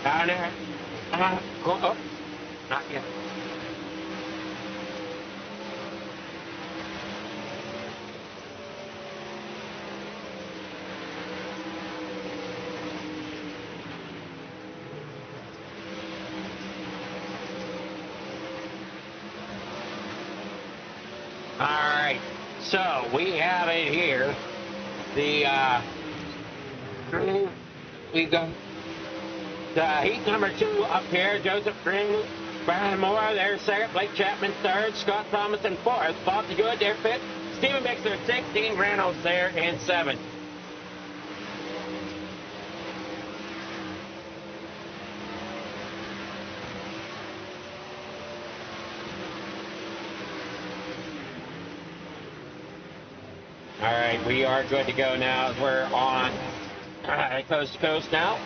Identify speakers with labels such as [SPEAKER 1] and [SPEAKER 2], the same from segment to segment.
[SPEAKER 1] Down there. Oh, not yet. All right, so we have it here. We got heat number 2 up here. Joseph Green, Brian Moore, there's second. Blake Chapman third. Scott Thomas in fourth. Bob the Good there fifth. Stephen Bixler 16. Reynolds there in seventh. All right, we are good to go now. We're on coast to coast now.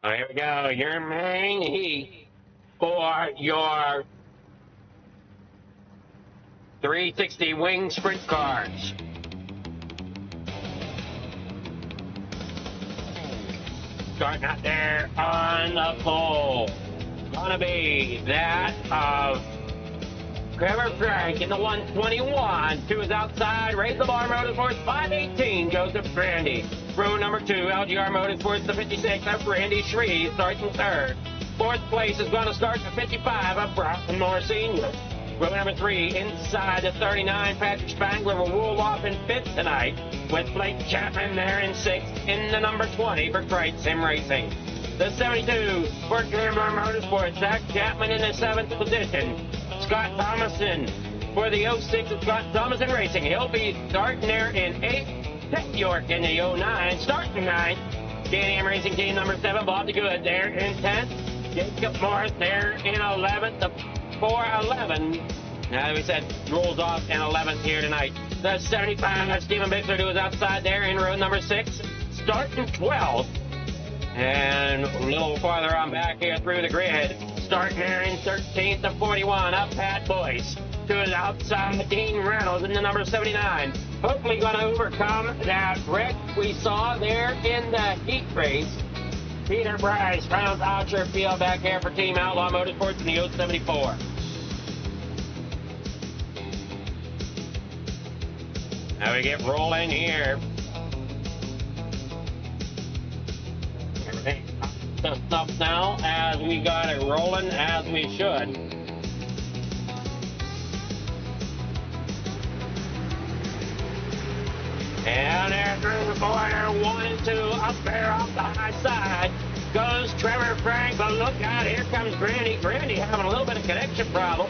[SPEAKER 1] Here we go. Your main heat for your 360 wing sprint cars. Starting out there on the pole. Gonna be that of Trevor Frank in the 121. 2 is outside. Raise the bar Motorsports 518. Joseph Grandy. Row number 2, LGR Motorsports, the 56 of Randy Shreve, starts in third. Fourth place is going to start the 55 of Brian Moore Sr. Row number 3, inside the 39, Patrick Spangler will roll off in fifth tonight, with Blake Chapman there in sixth in the number 20 for Bright Sim Racing. The 72 for Gambler Motorsports, Zach Chapman in the 7th position. Scott Thomason for the 06 of Scott Thomason Racing. He'll be starting there in 8th. Tech York in the 09, starting 9th. Can-Am Racing Team number 7, Bob the Good there in 10th. Jacob Morris there in 11th, the 411. Now we said rolls off in 11th here tonight. The 75, that's Stephen Bixler, who is outside there in row number 6, starting 12th. And a little farther on back here through the grid, starting there in 13th, the 41, up Pat Boyce. To the outside, Dean Reynolds in the number 79. Hopefully going to overcome that wreck we saw there in the heat race. Peter Bryce rounds out your field back here for Team Outlaw Motorsports in the 074. Now we get rolling here. Everything the stuff now as we got it rolling as we should. And there through the corner, 1 and 2, up there off the high side goes Trevor Frank, but look out, here comes Grandy. Grandy having a little bit of connection problem.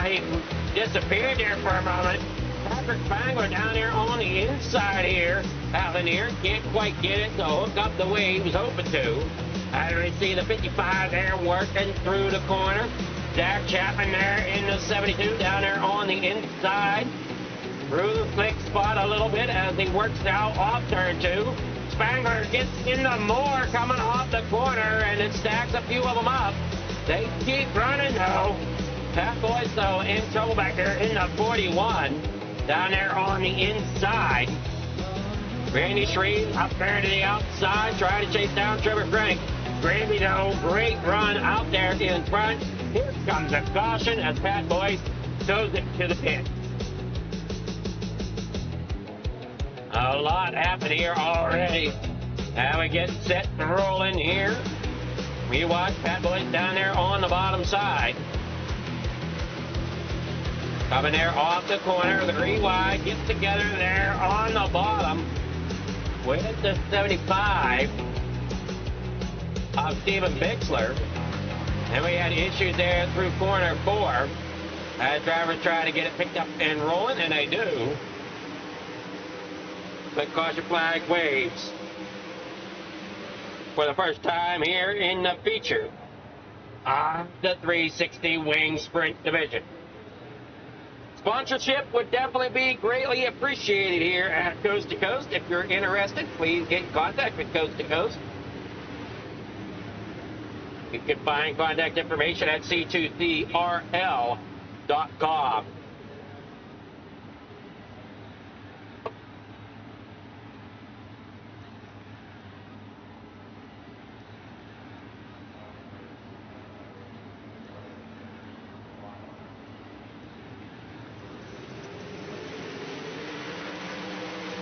[SPEAKER 1] He disappeared there for a moment. Patrick Spangler down there on the inside here, Alan here, can't quite get it to hook up the way he was hoping to. And we see the 55 there working through the corner. Zach Chapman there in the 72 down there on the inside. Through the slick spot a little bit as he works now off turn 2. Spangler gets into Moore coming off the corner and it stacks a few of them up. They keep running though. Pat Boyce though in trouble back there in the 41. Down there on the inside. Randy Shreve up there to the outside trying to chase down Trevor Frank. Grandy though, great run out there in front. Here comes a caution as Pat Boyce throws it to the pit. A lot happened here already. Now we get set and rolling here. We watch Pat Boyce down there on the bottom side. Coming there off the corner, the 3 wide, gets together there on the bottom with the 75 of Stephen Bixler. And we had issues there through corner 4. As drivers try to get it picked up and rolling, and they do. But caution flag waves. for the first time here in the feature on the 360 Wing Sprint Division. Sponsorship would definitely be greatly appreciated here at Coast to Coast. If you're interested, please get in contact with Coast to Coast. You can find contact information at c2crl.com.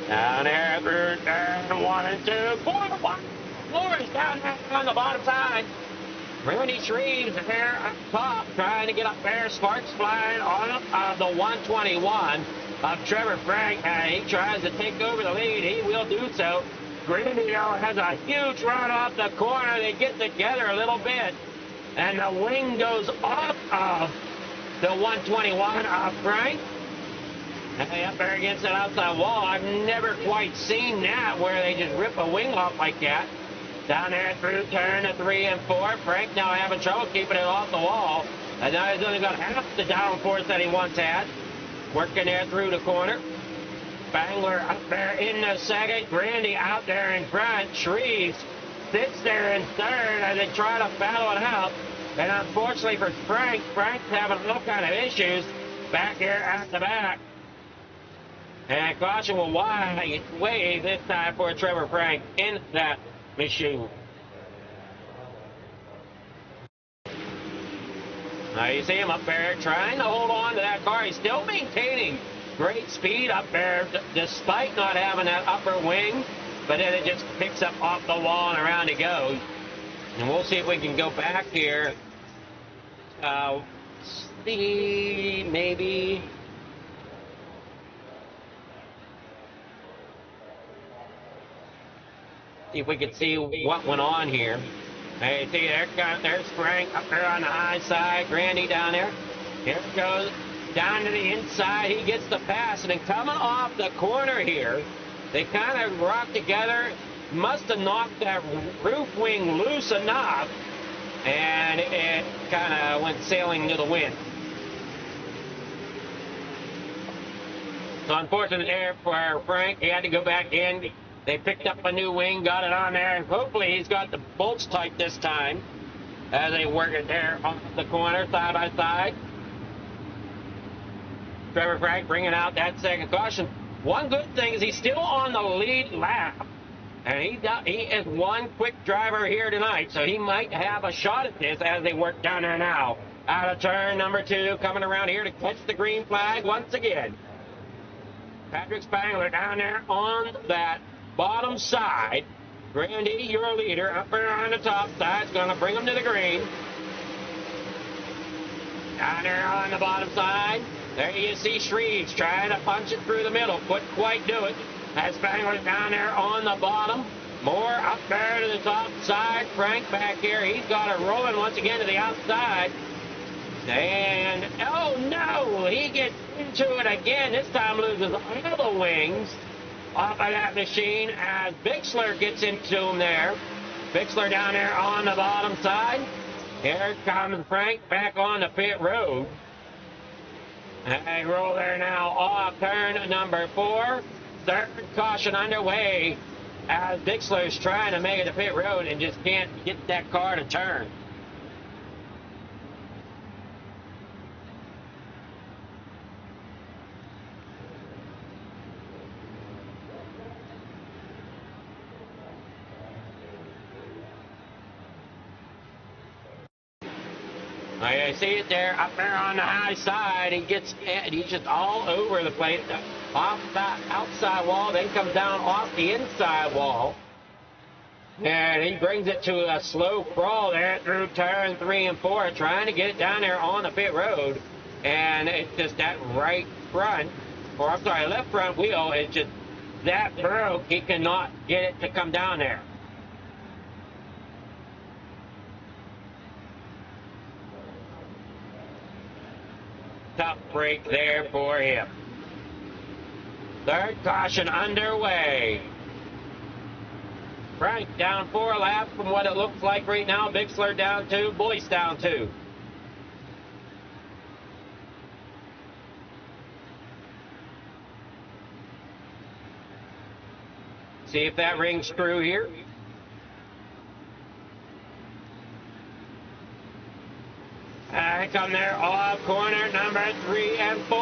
[SPEAKER 1] Down there through turn 1 and 2. Flores down there on the bottom side. Rooney Shreves there up top, trying to get up there. Sparks flying on the 121 of Trevor Frank. He tries to take over the lead. He will do so. Grandy has a huge run off the corner. They get together a little bit, and the wing goes off of the 121 of Frank. Hey, up there against that outside wall. I've never quite seen that, where they just rip a wing off like that. Down there through turn 3 and 4. Frank now having trouble keeping it off the wall. And now he's only got half the downforce that he once had. Working there through the corner. Spangler up there in the second. Grandy out there in front. Shreves sits there in third as they try to battle it out. And unfortunately for Frank, Frank's having all kind of issues back here at the back. And caution will wave this time for Trevor Frank in that machine. Now you see him up there trying to hold on to that car. He's still maintaining great speed up there despite not having that upper wing. But then it just picks up off the wall and around he goes. And we'll see if we can go back here. See, maybe... See if we can see what went on here. Hey, see, there's Frank up there on the high side. Grandy down there. Here it goes. Down to the inside. He gets the pass. And then coming off the corner here, they kind of rocked together. Must have knocked that roof wing loose enough. And it kind of went sailing to the wind. So unfortunate there for Frank. He had to go back in. They picked up a new wing, got it on there. Hopefully he's got the bolts tight this time as they work it there off the corner, side by side. Trevor Frank bringing out that second caution. One good thing is he's still on the lead lap. And he is one quick driver here tonight, so he might have a shot at this as they work down there now. Out of turn number 2, coming around here to catch the green flag once again. Patrick Spangler down there on that bottom side. Grandy, your leader, up there on the top side, is going to bring him to the green. Down there on the bottom side, there you see Shreves trying to punch it through the middle. Couldn't quite do it. Has Spangler down there on the bottom. Moore up there to the top side. Frank back here. He's got it rolling once again to the outside. And, oh no, he gets into it again. This time loses all the wings off of that machine as Bixler gets into him there. Bixler down there on the bottom side. Here comes Frank back on the pit road. They roll there now off turn number 4. Third caution underway as Bixler's trying to make it to pit road and just can't get that car to turn. I see it there, up there on the high side. He's just all over the place. Off the outside wall, then comes down off the inside wall. And he brings it to a slow crawl there through turn 3 and 4, trying to get it down there on the pit road. And it's just that left front wheel is just that broke. He cannot get it to come down there. Tough break there for him. Third caution underway. Frank down 4 laps from what it looks like right now. Bixler down 2, Boyce down 2. See if that rings true here. Here come there off corner number 3 and 4.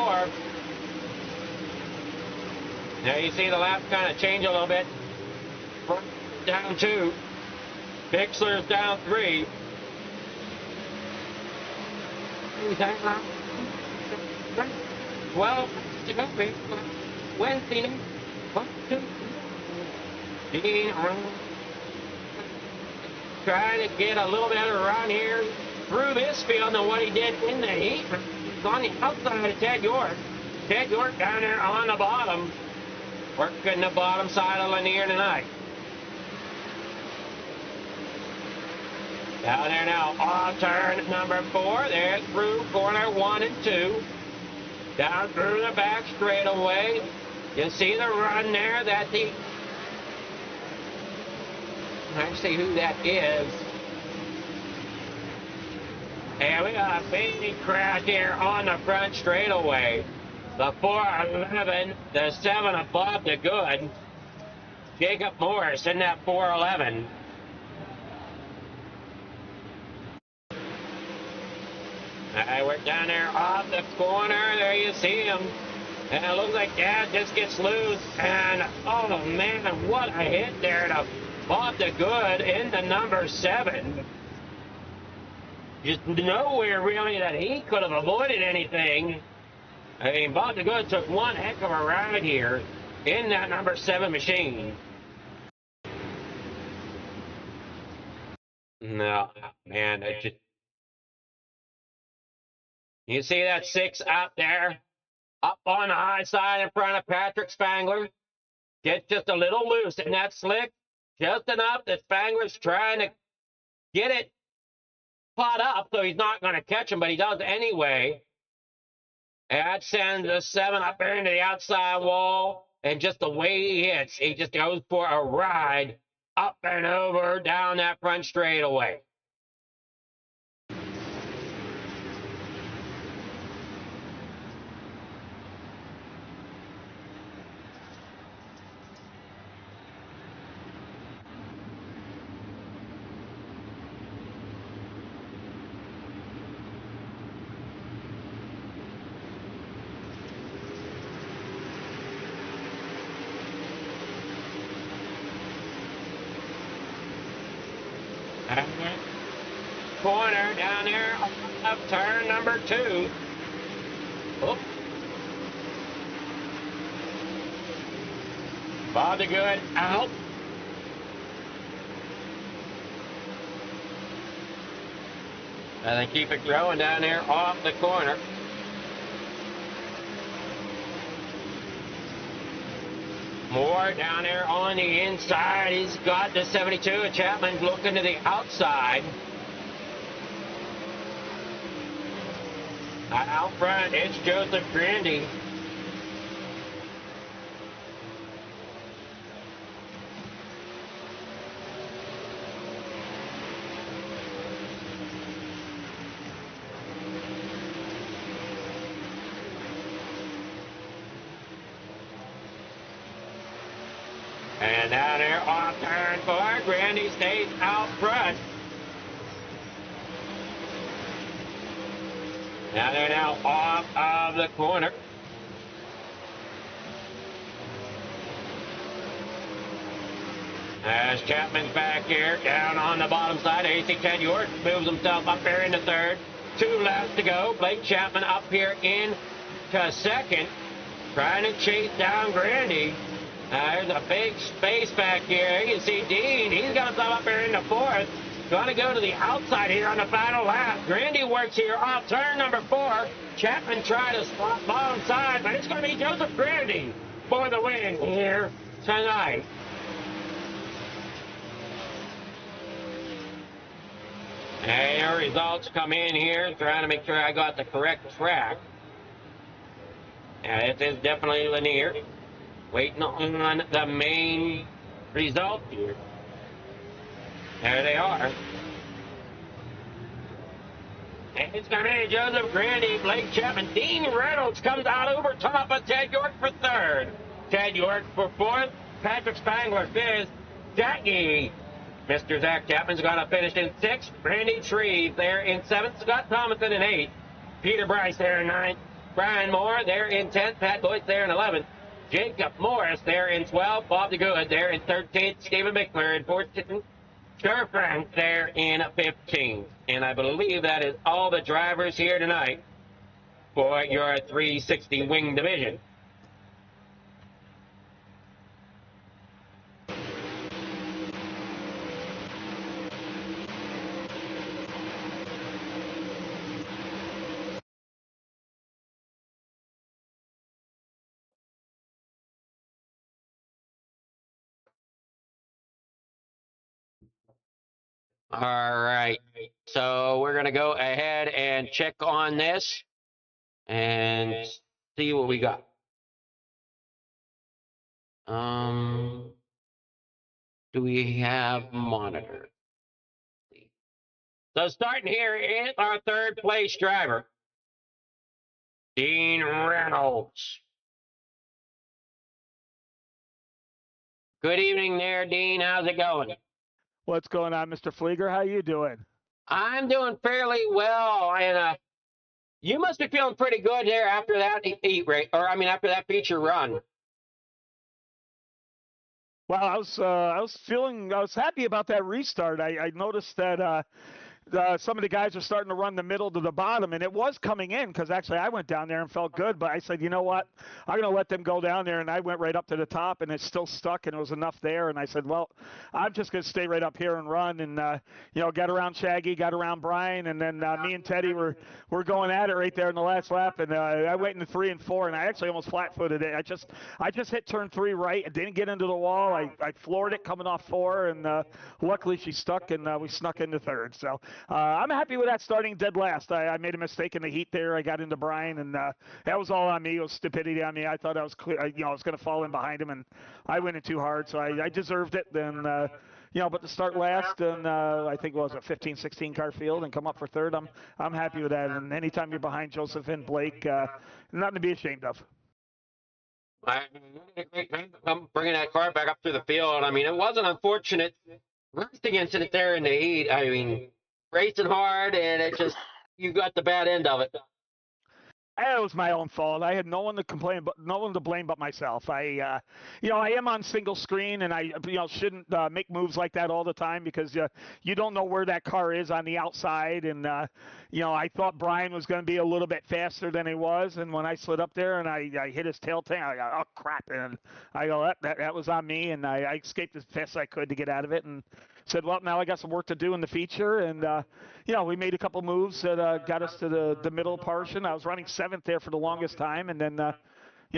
[SPEAKER 1] Now you see the lap kind of change a little bit. Down 2. Bixler's down 3. Well, Wednesday, 1, 2, Dean trying to get a little better run here through this field than what he did in the heat. He's on the outside of Ted York. Ted York down there on the bottom, working the bottom side of Lanier tonight. Down there now, off turn number 4. There through corner 1 and 2. Down through the back straightaway. You see the run there that the... Let's see who that is. And we got a big crash here on the front straightaway. The 411, the 7 above the good. Jacob Morris in that 411. We're down there off the corner. There you see him. And it looks like Dad just gets loose. And, oh, man, what a hit there to Bob the Good into number 7. Just nowhere, really, that he could have avoided anything. I mean, Bob the Good took one heck of a ride here in that number 7 machine. No, man, it just... You see that 6 out there? Up on the high side in front of Patrick Spangler. Gets just a little loose in that slick. Just enough that Spangler's trying to get it caught up, so he's not going to catch him, but he does anyway. And that sends the 7 up there into the outside wall. And just the way he hits, he just goes for a ride up and over down that front straightaway. Corner down there up turn number 2. Oh. Bob the Good out. And they keep it going down there off the corner. Moore down there on the inside. He's got the 72. And Chapman's looking to the outside. Out front, it's Joseph Grandy. And down there off turn 4, Grandy stays out front. Now they're now off of the corner. As Chapman's back here, down on the bottom side, AC Ted York moves himself up there into 3rd. 2 laps to go. Blake Chapman up here into 2nd, trying to chase down Grandy. There's a big space back here. You can see Dean. He's got himself up here into 4th. Going to go to the outside here on the final lap. Grandy works here off turn number 4. Chapman tried to spot bottom side, but it's going to be Joseph Grandy for the win here tonight. And your results come in here, trying to make sure I got the correct track. And this is definitely Lanier. Waiting on the main result here. There they are. And it's going to be Joseph Grandy, Blake Chapman. Dean Reynolds comes out over top of Ted York for third. Ted York for fourth. Patrick Spangler fifth. Jackie. Mr. Zach Chapman's going to finish in sixth. Randy Shreve there in seventh. Scott Thomason in eighth. Peter Bryce there in ninth. Brian Moore there in 10th. Pat Boyce there in 11th. Jacob Morris there in 12th. Bob DeGood there in 13th. Stephen Mickler in 14th. Sir Frank there in 15th. And I believe that is all the drivers here tonight for your 360 wing division. All right. So we're going to go ahead and check on this and see what we got. Do we have monitor? So starting here is our third place driver, Dean Reynolds. Good evening there, Dean. How's it going?
[SPEAKER 2] What's going on, Mr. Flieger? How you doing?
[SPEAKER 1] I'm doing fairly well, and you must be feeling pretty good there after that after that feature run.
[SPEAKER 2] Well, I was happy about that restart. I noticed that some of the guys are starting to run the middle to the bottom, and it was coming in because actually I went down there and felt good, but I said, you know what, I'm going to let them go down there, and I went right up to the top, and it still stuck, and it was enough there, and I said, well, I'm just going to stay right up here and run, and got around Shaggy, got around Brian, and then me and Teddy were going at it right there in the last lap, and I went into 3 and 4, and I actually almost flat-footed it. I just hit turn 3 right, and didn't get into the wall. I floored it coming off 4, and luckily she stuck, and we snuck into third. So I'm happy with that starting dead last. I made a mistake in the heat there. I got into Brian, and that was all on me. It was stupidity on me. I thought I was clear. I was going to fall in behind him, and I went in too hard, so I deserved it. Then, but to start last, and I think it was a 15, 16 car field, and come up for third, I'm happy with that. And anytime you're behind Joseph and Blake, nothing to be ashamed of.
[SPEAKER 1] I'm bringing that car back up through the field. I mean, it was an unfortunate racing incident there in the heat. I mean, racing hard, and you got the bad end of it.
[SPEAKER 2] It was my own fault. I had no one to complain, but no one to blame but myself. I am on single screen, and I, shouldn't make moves like that all the time because you don't know where that car is on the outside. And I thought Brian was going to be a little bit faster than he was, and when I slid up there and I hit his tail tank, I go, oh crap! And I go, that was on me, and I escaped as fast as I could to get out of it, and said, well, now I got some work to do in the feature, and we made a couple moves that got us to the middle portion. I was running 7th there for the longest time, and then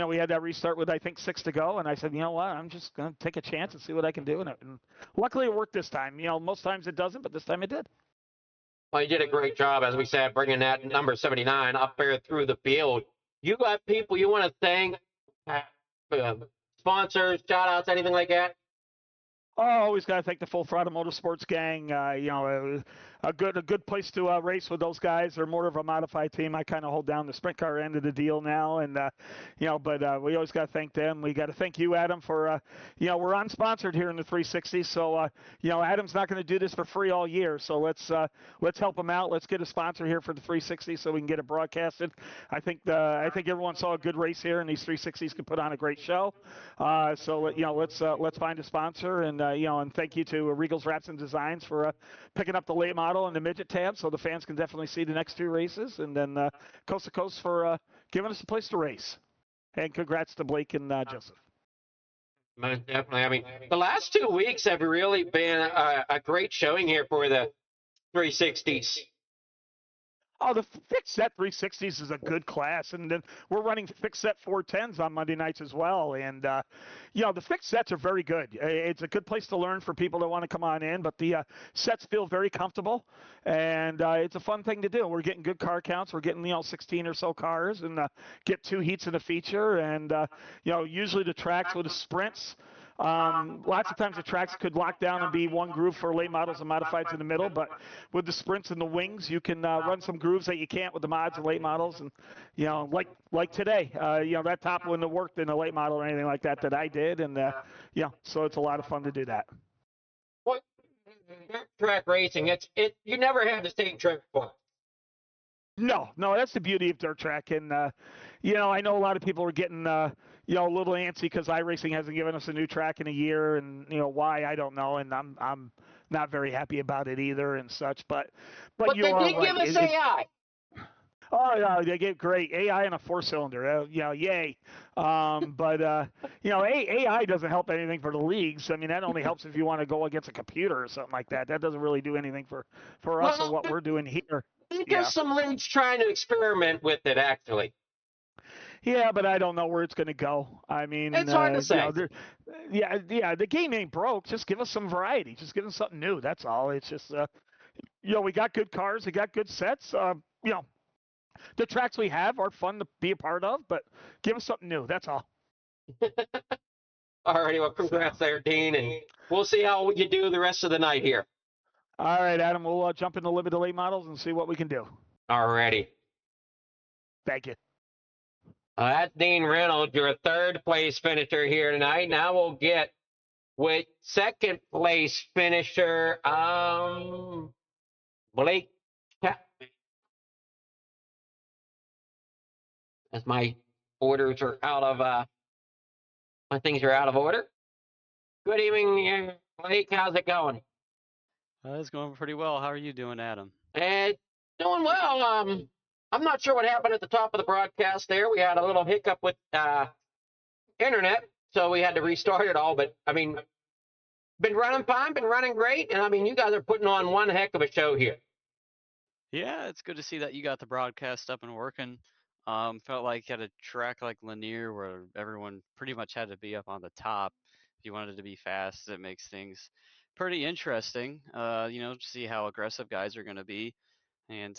[SPEAKER 2] we had that restart with I think 6 to go, and I said, you know what, I'm just going to take a chance and see what I can do in it. And luckily it worked this time. Most times it doesn't, but this time it did.
[SPEAKER 1] Well, you did a great job, as we said, bringing that number 79 up there through the field. You got people you want to thank, sponsors, shout outs, anything like that?
[SPEAKER 2] Oh, always got to thank the Full Throttle Motorsports gang. A good place to race with those guys. They're more of a modified team. I kind of hold down the sprint car end of the deal now, and but we always got to thank them. We got to thank you, Adam, for we're unsponsored here in the 360, so Adam's not going to do this for free all year. So let's help him out. Let's get a sponsor here for the 360 so we can get it broadcasted. I think everyone saw a good race here, and these 360s can put on a great show. So let's find a sponsor, and and thank you to Regal's Wraps and Designs for picking up the late model and the midget tab, so the fans can definitely see the next 2 races, and then Coast to Coast for giving us a place to race. And congrats to Blake and Joseph.
[SPEAKER 1] Most definitely. I mean, the last 2 weeks have really been a great showing here for the 360s.
[SPEAKER 2] Oh, the fixed set 360s is a good class, and then we're running fixed set 410s on Monday nights as well. And the fixed sets are very good. It's a good place to learn for people that want to come on in, but the sets feel very comfortable, and it's a fun thing to do. We're getting good car counts. We're getting 16 or so cars, and get 2 heats in a feature, and usually the tracks with the sprints. Lots of times the tracks could lock down and be one groove for late models and modifieds in the middle, but with the sprints and the wings, you can run some grooves that you can't with the mods and late models. And like today, that top wouldn't have worked in a late model or anything like that I did, and so it's a lot of fun to do that.
[SPEAKER 1] What track racing? You never have the same track for.
[SPEAKER 2] No, that's the beauty of dirt track, and I know a lot of people are getting a little antsy because iRacing hasn't given us a new track in a year, and why I don't know, and I'm not very happy about it either and such. But you
[SPEAKER 1] they
[SPEAKER 2] are
[SPEAKER 1] did
[SPEAKER 2] right.
[SPEAKER 1] give us AI.
[SPEAKER 2] Oh yeah, they get great AI and a 4-cylinder. Yay. But AI doesn't help anything for the leagues. I mean, that only helps if you want to go against a computer or something like that. That doesn't really do anything for us or what we're doing here.
[SPEAKER 1] There's some leagues trying to experiment with it, actually.
[SPEAKER 2] Yeah, but I don't know where it's going to go. I mean,
[SPEAKER 1] it's hard to say.
[SPEAKER 2] The game ain't broke. Just give us some variety. Just give us something new. That's all. It's just, we got good cars. We got good sets. The tracks we have are fun to be a part of, but give us something new. That's all.
[SPEAKER 1] All righty. Well, congrats there, Dean, and we'll see how you do the rest of the night here.
[SPEAKER 2] All right, Adam. We'll jump into limited late models and see what we can do.
[SPEAKER 1] All righty.
[SPEAKER 2] Thank you.
[SPEAKER 1] That's Dean Reynolds, your third place finisher here tonight. Now we'll get with second place finisher, Blake Chapman. As my orders are out of, my things are out of order. Good evening, Blake. How's it going?
[SPEAKER 3] It's going pretty well. How are you doing, Adam?
[SPEAKER 1] Doing well. I'm not sure what happened at the top of the broadcast there. We had a little hiccup with internet, so we had to restart it all. But, I mean, been running fine, been running great. And, I mean, you guys are putting on one heck of a show here.
[SPEAKER 3] Yeah, it's good to see that you got the broadcast up and working. Felt like you had a track like Lanier where everyone pretty much had to be up on the top. If you wanted to be fast, it makes things pretty interesting, to see how aggressive guys are going to be. And,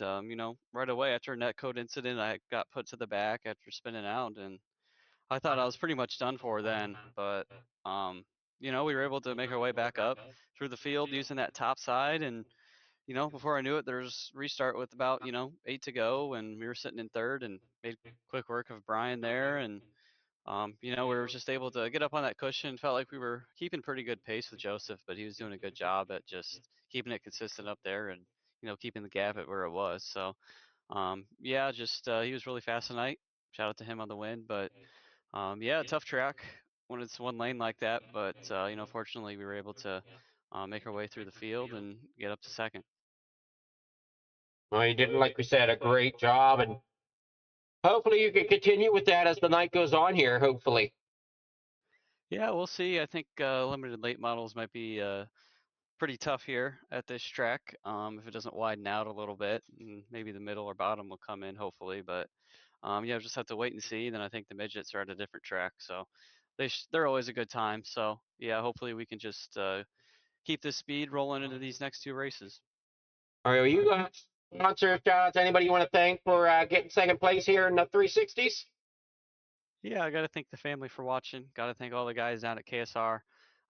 [SPEAKER 3] right away after a netcode incident, I got put to the back after spinning out, and I thought I was pretty much done for then. But, we were able to make our way back up through the field using that top side. And, before I knew it, there's restart with about, 8 to go, and we were sitting in third and made quick work of Brian there. And, we were just able to get up on that cushion. Felt like we were keeping pretty good pace with Joseph, but he was doing a good job at just keeping it consistent up there and, keeping the gap at where it was. So, he was really fast tonight. Shout out to him on the win. But, tough track when it's one lane like that. But, fortunately, we were able to make our way through the field and get up to second.
[SPEAKER 1] Well, you did, like we said, a great job, and hopefully you can continue with that as the night goes on here, hopefully.
[SPEAKER 3] Yeah, we'll see. I think limited late models might be pretty tough here at this track. If it doesn't widen out a little bit, and maybe the middle or bottom will come in, hopefully. But we'll just have to wait and see. And then I think the midgets are at a different track, so they're always a good time. So yeah, hopefully we can just keep this speed rolling into these next two races.
[SPEAKER 1] All right, well, you got sponsor shout-outs. Anybody you want to thank for getting second place here in the 360s?
[SPEAKER 3] Yeah, I got to thank the family for watching. Got to thank all the guys down at KSR.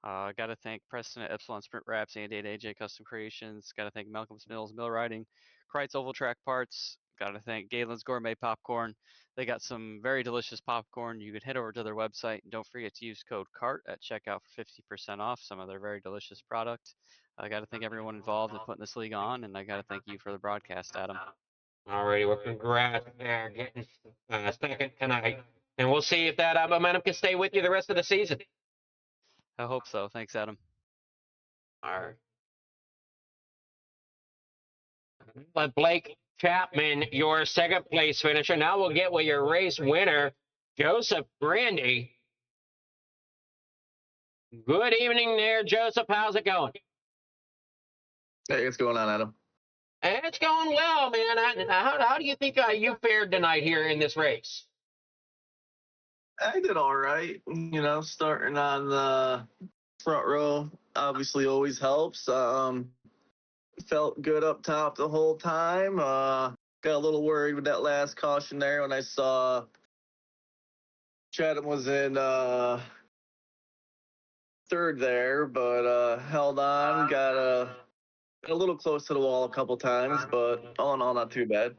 [SPEAKER 3] Got to thank Preston at Epsilon Sprint Wraps, Andy at AJ Custom Creations. Got to thank Malcolm's Mills Mill Riding, Kreitz Oval Track Parts. Got to thank Galen's Gourmet Popcorn. They got some very delicious popcorn. You can head over to their website and don't forget to use code CART at checkout for 50% off some of their very delicious product. I got to thank everyone involved in putting this league on, and I got to thank you for the broadcast, Adam.
[SPEAKER 1] All righty, well, congrats there, getting second tonight. And we'll see if that momentum can stay with you the rest of the season.
[SPEAKER 3] I hope so. Thanks, Adam.
[SPEAKER 1] All right. But Blake Chapman, your second place finisher. Now we'll get with your race winner, Joseph Grandy. Good evening there, Joseph. How's it going?
[SPEAKER 4] Hey, what's going on, Adam?
[SPEAKER 1] It's going well, man. How do you think you fared tonight here in this race?
[SPEAKER 4] I did all right. Starting on the front row obviously always helps. Felt good up top the whole time. Got a little worried with that last caution there when I saw Chatham was in third there, but held on. Got a little close to the wall a couple times, but all in all, not too bad.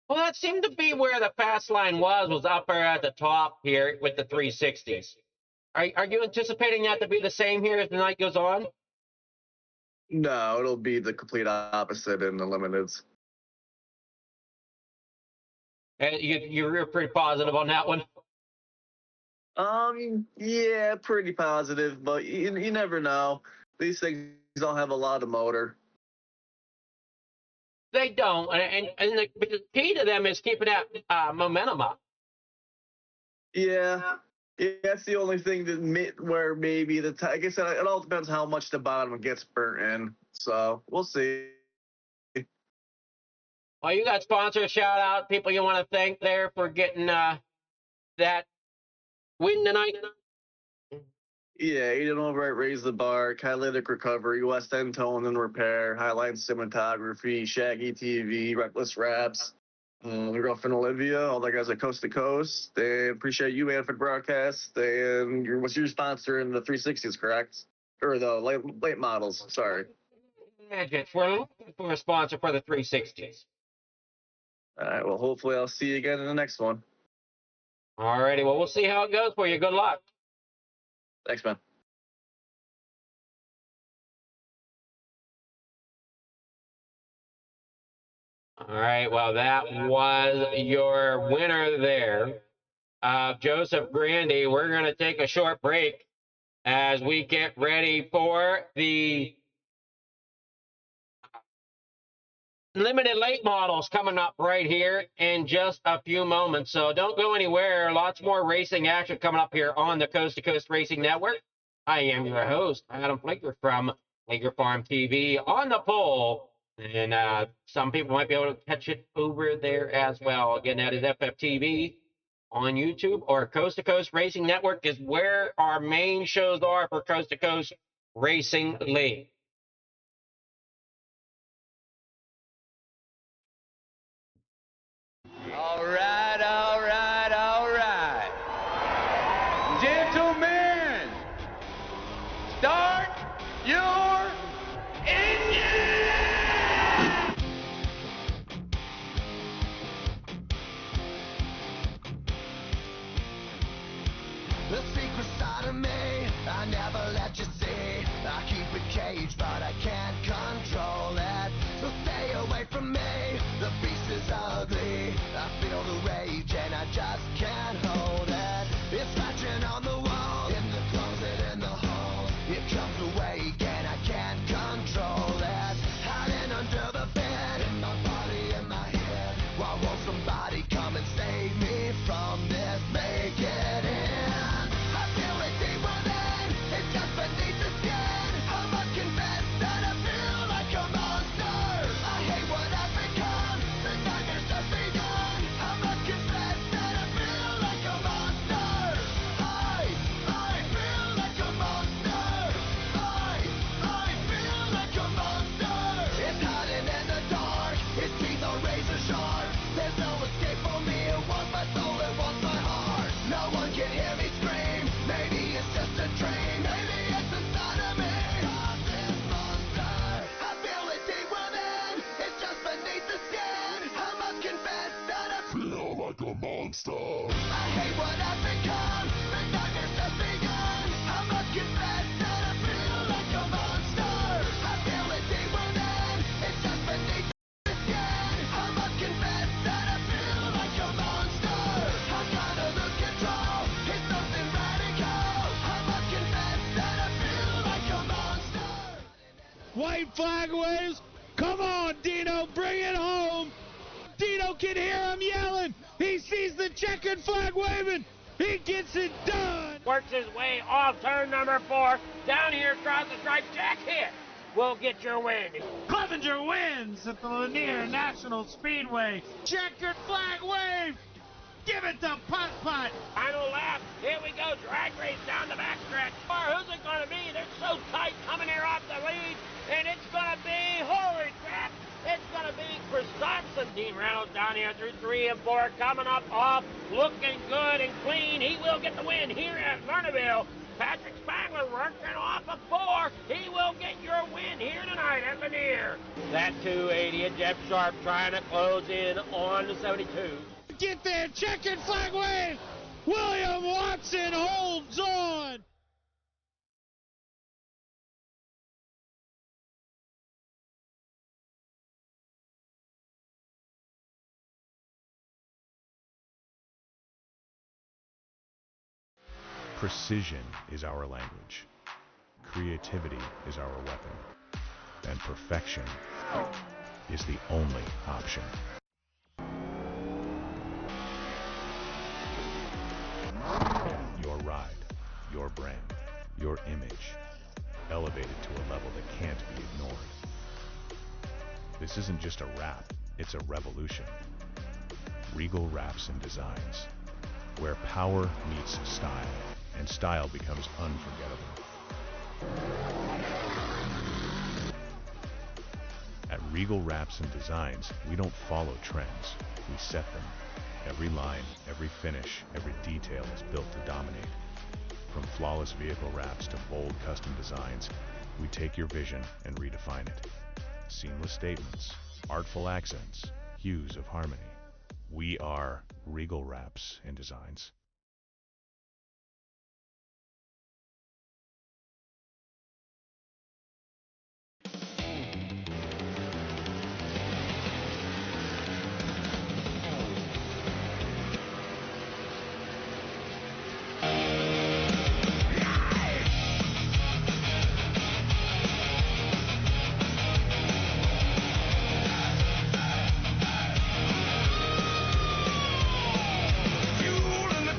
[SPEAKER 1] Well, that seemed to be where the fast line was up there at the top here with the 360s. Are you anticipating that to be the same here as the night goes on?
[SPEAKER 4] No, it'll be the complete opposite in the limiteds.
[SPEAKER 1] And you're pretty positive on that one?
[SPEAKER 4] Yeah, pretty positive, but you never know. These things don't have a lot of motor.
[SPEAKER 1] They don't, and the key to them is keeping that momentum up.
[SPEAKER 4] Yeah, that's the only thing where maybe like I said, it all depends how much the bottom gets burnt in. So we'll see.
[SPEAKER 1] Well, you got sponsor shout out, people you want to thank there for getting that win tonight.
[SPEAKER 4] Yeah, Aiden over at Raise the Bar, Catalytic Recovery, West End Tone and Repair, Highline Cinematography, Shaggy TV, Reckless Raps, my girlfriend Olivia, all the guys at Coast to Coast. They appreciate you, man, for the broadcast. And what's your sponsor in the 360s, correct? Or the late models, sorry.
[SPEAKER 1] Gadgets. We're looking for a sponsor for the 360s.
[SPEAKER 4] All right, well, hopefully I'll see you again in the next one.
[SPEAKER 1] All righty, well, we'll see how it goes for you. Good luck.
[SPEAKER 4] Thanks, man.
[SPEAKER 1] All right, well, that was your winner there, Joseph Grandy. We're going to take a short break as we get ready for the limited late models coming up right here in just a few moments. So don't go anywhere. Lots more racing action coming up here on the Coast to Coast Racing Network. I am your host, Adam Flinker from Flinker Farm TV on the pole. And some people might be able to catch it over there as well. Again, that is FFTV on YouTube, or Coast to Coast Racing Network is where our main shows are for Coast to Coast Racing League.
[SPEAKER 5] All right, all right, all right. Gentlemen, start your engine!
[SPEAKER 6] The secret side of me, I never let you see. I keep it caged, but I can't control it. So stay away from me, the beast is ugly. I feel the rage and I just can't hold it. It's scratching on the wall, in the closet, in the hall. It comes awake and I can't control it. Hiding under the bed, in my body, in my head. Why won't somebody come and save me from this? Make it in. I feel it deep within, it's just beneath the skin. I must confess that I feel like a monster. I hate what I've become, the nightmare's just begun. I must confess that I feel like a monster. I feel like a monster. I feel like a monster. It's hiding in the dark, its teeth are razor sharp. There's no escape for me, it wants my soul, it wants my heart. No one can hear me scream, maybe it's just a dream. Maybe it's inside of me. I'm this monster. I feel it deep within, it's just beneath the skin. I must confess that I feel like a monster. I hate what I've become, the nightmare's just begun. I must confess that I feel like a monster. I feel it deep within, it's just beneath the skin. I must confess that I feel like a monster. I'm trying to lose control, it's something radical. I must confess that I feel like a monster.
[SPEAKER 7] White flag waves. Come on, Dino, bring it home. Dino can hear him yelling. He sees the checkered flag waving. He gets it done.
[SPEAKER 1] Works his way off turn number 4. Down here across the stripe. Jack hit. Will get your win.
[SPEAKER 7] Clevenger wins at the Lanier National Speedway. Checkered flag wave. Give it to Putt Putt.
[SPEAKER 1] Final lap. Here we go. Drag race down the backstretch. Who's it going to be? They're so tight coming here off the lead. And it's going to be, holy crap, it's going to be Christopherson. Dean Reynolds down here through 3 and 4. Coming up off, looking good and clean. He will get the win here at Lernerville. Patrick Spangler working there. That 280 and Jeff Sharp trying to close in on the 72.
[SPEAKER 7] Get there, checkered flag wave. William Watson holds on.
[SPEAKER 8] Precision is our language. Creativity is our weapon. And perfection is the only option. Your ride, your brand, your image, elevated to a level that can't be ignored. This isn't just a wrap, it's a revolution. Regal Wraps and Designs, where power meets style, and style becomes unforgettable. At Regal Wraps and Designs, we don't follow trends, we set them. Every line, every finish, every detail is built to dominate. From flawless vehicle wraps to bold custom designs, we take your vision and redefine it. Seamless statements, artful accents, hues of harmony. We are Regal Wraps and Designs.
[SPEAKER 6] Fuel in the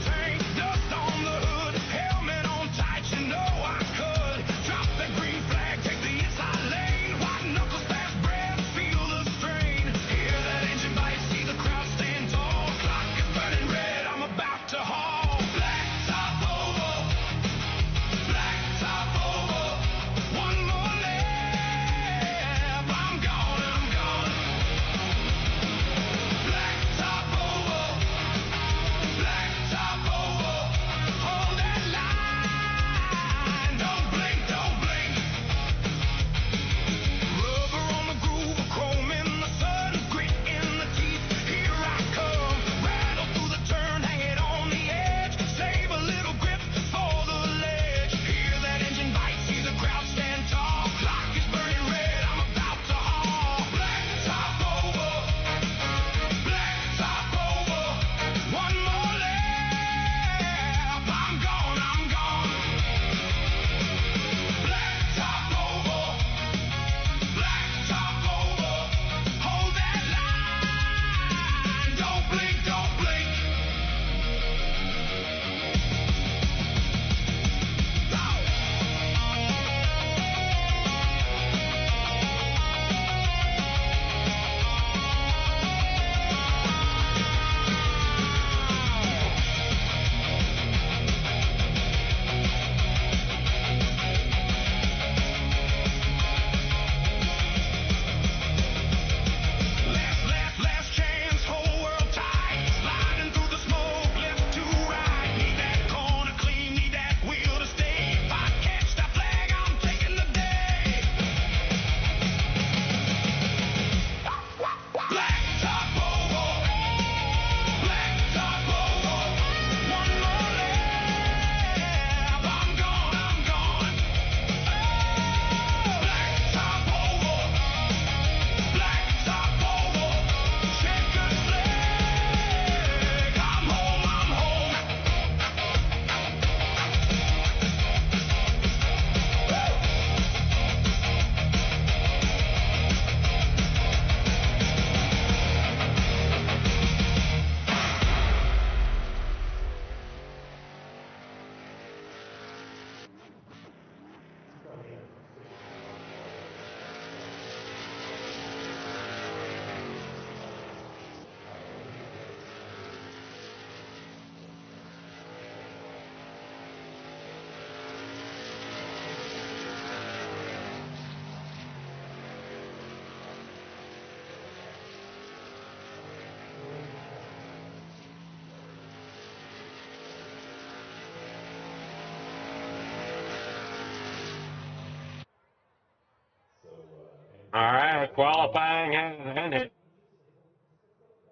[SPEAKER 1] All right, qualifying has ended.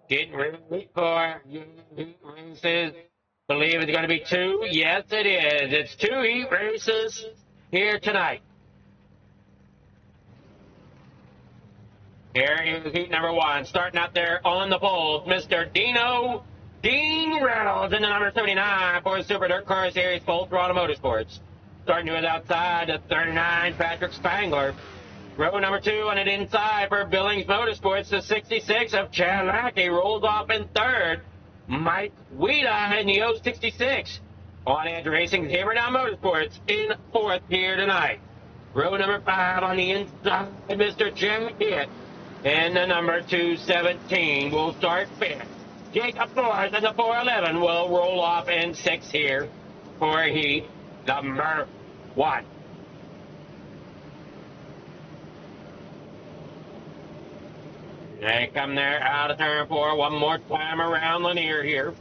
[SPEAKER 1] Getting ready for heat races. Believe it's going to be 2. Yes, it is. It's 2 heat races here tonight. Here is heat number 1. Starting out there on the pole, Mr. Dean Reynolds in the number 79 for the Super Dirt Car Series, Full Throttle Motorsports. Starting with outside the 39, Patrick Spangler. Row number 2 on it inside for Billings Motorsports, the 66 of Chad Lackey rolls off in third. Mike Weeda in the 066. On Edge Racing's Hammer Down Motorsports in fourth here tonight. Row number 5 on the inside, Mr. Jim Hitt. And the number 217 will start fifth. Jacob Forrest and the 411 will roll off in sixth here for heat number 1. They come there out of turn 4 one more time around Lanier here.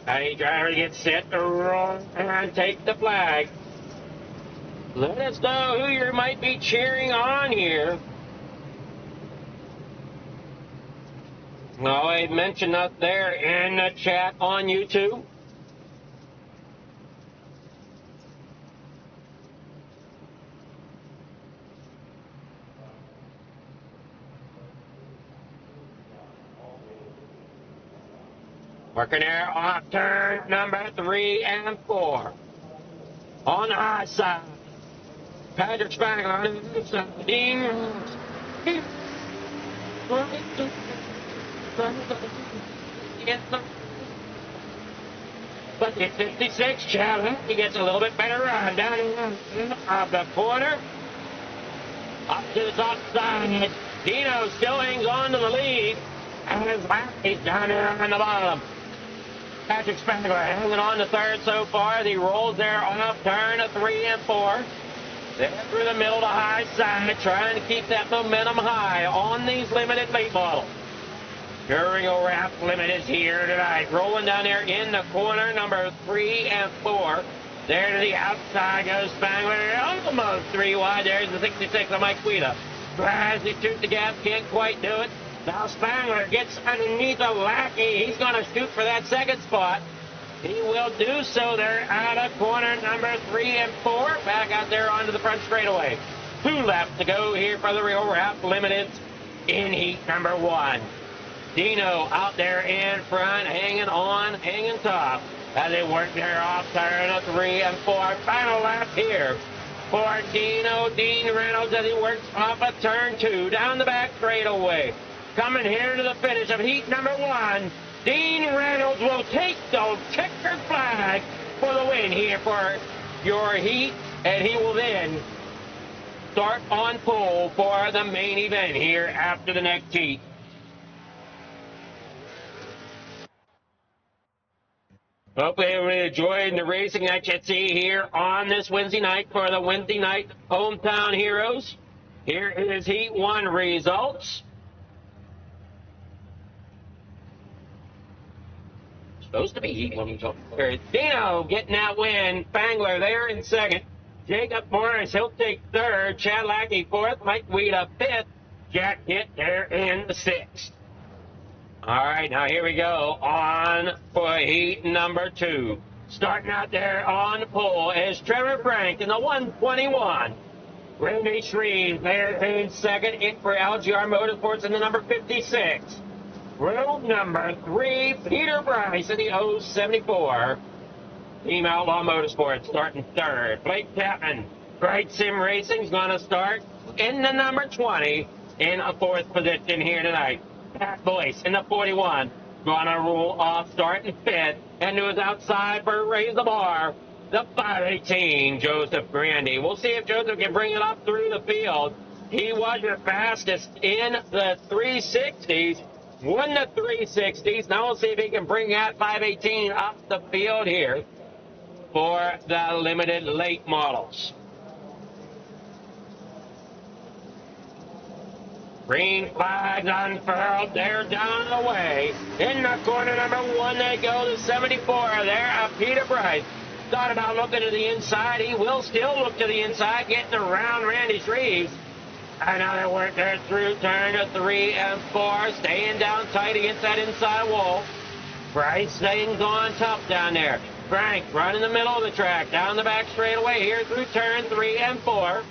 [SPEAKER 1] Hey, driver gets set to roll and take the flag. Let us know who you might be cheering on here. Oh, I mentioned up there in the chat on YouTube. Working there off turn number 3 and 4. On the high side, Patrick Spangler on the inside. Dean but the 56 challenge, he gets a little bit better run down of the corner. Up to the top side, Dino still hangs on to the lead. And his lap, he's down there on the bottom. Patrick Spangler hanging on to third so far. He rolls there off turn of 3 and 4. Then through the middle to high side, trying to keep that momentum high on these limited late models. Gurigo Wrap Limited here tonight. Rolling down there in the corner, number 3 and 4. There to the outside goes Spangler. Almost 3 wide. There's the 66 of Mike Weeda. Tries to shoot the gap, can't quite do it. Now Spangler gets underneath a Lackey. He's going to shoot for that second spot. He will do so there out of corner number 3 and 4. Back out there onto the front straightaway. 2 laps to go here for the Real Wrap Limited in heat number 1. Dino out there in front, hanging top as they work their off turn of 3 and 4. Final lap here for Dean Reynolds as he works off of turn 2 down the back straightaway. Coming here to the finish of heat number 1, Dean Reynolds will take the checkered flag for the win here for your heat, and he will then start on pole for the main event here after the next heat. Hopefully everybody enjoyed the racing that you see here on this Wednesday night for the Wednesday night Hometown Heroes. Here is heat 1 results. Supposed to be heat 1 results. Dino getting that win. Spangler there in second. Jacob Morris, he'll take third. Chad Lackey fourth. Mike Weeda fifth. Jack Hitt there in the sixth. All right, now here we go on for heat number 2. Starting out there on the pole is Trevor Frank in the 121. Randy Shreve there in second. In for LGR Motorsports in the number 56. Row number 3, Peter Bryce in the 074. Team Outlaw Motorsports starting third. Blake Tapman, Great Sim Racing's going to start in the number 20 in a fourth position here tonight. Pat Boyce in the 41, going to roll off starting fifth. And to his outside for Raise the Bar, the 518, Joseph Grandy. We'll see if Joseph can bring it up through the field. He was the fastest in the 360s. Won the 360s. Now we'll see if he can bring that 518 up the field here for the limited late models. Green flags unfurled. They're down the way. In the corner number 1 they go to 74. There, Peter Bryce. Thought about looking to the inside. He will still look to the inside, getting around Randy Shreves. Another work there through turn to 3 and 4, staying down tight against that inside wall. Bryce staying going tough down there. Frank running the middle of the track, down the back straightaway here through turn 3 and 4.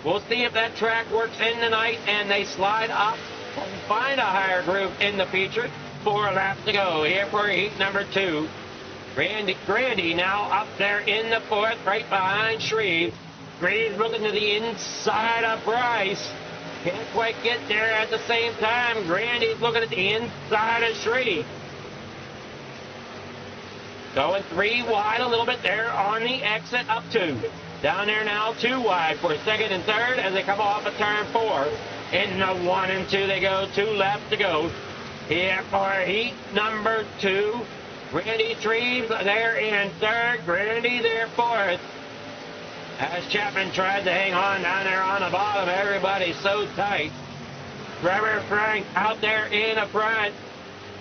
[SPEAKER 1] We'll see if that track works in tonight and they slide up and find a higher groove in the feature. 4 laps to go here for heat number 2. Grandy now up there in the 4th, right behind Shreve. Shreve's looking to the inside of Bryce. Can't quite get there at the same time. Grandy's looking at the inside of Shreve. Going 3 wide a little bit there on the exit up 2. Down there now 2 wide for 2nd and 3rd as they come off of turn 4. In the 1 and 2 they go, 2 laps to go. Here for heat number 2. Grandy Shreve there in 3rd. Grandy there 4th. As Chapman tries to hang on down there on the bottom, everybody's so tight. Trevor Frank out there in the front,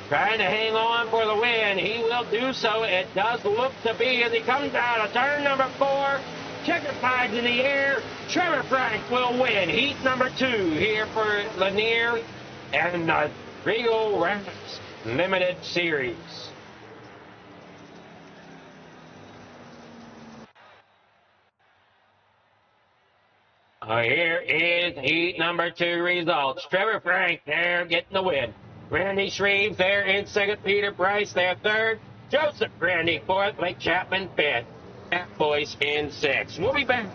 [SPEAKER 1] trying to hang on for the win. He will do so. It does look to be as he comes out of turn number 4. Checker flags in the air. Trevor Frank will win heat number 2 here for Lanier and the Regal Raps Limited Series. Here is heat number 2 results. Trevor Frank there getting the win. Randy Shreve there in 2nd. Peter Bryce there 3rd. Joseph Grandy 4th. Blake Chapman 5th. Matt Boyce in 6th. We'll be back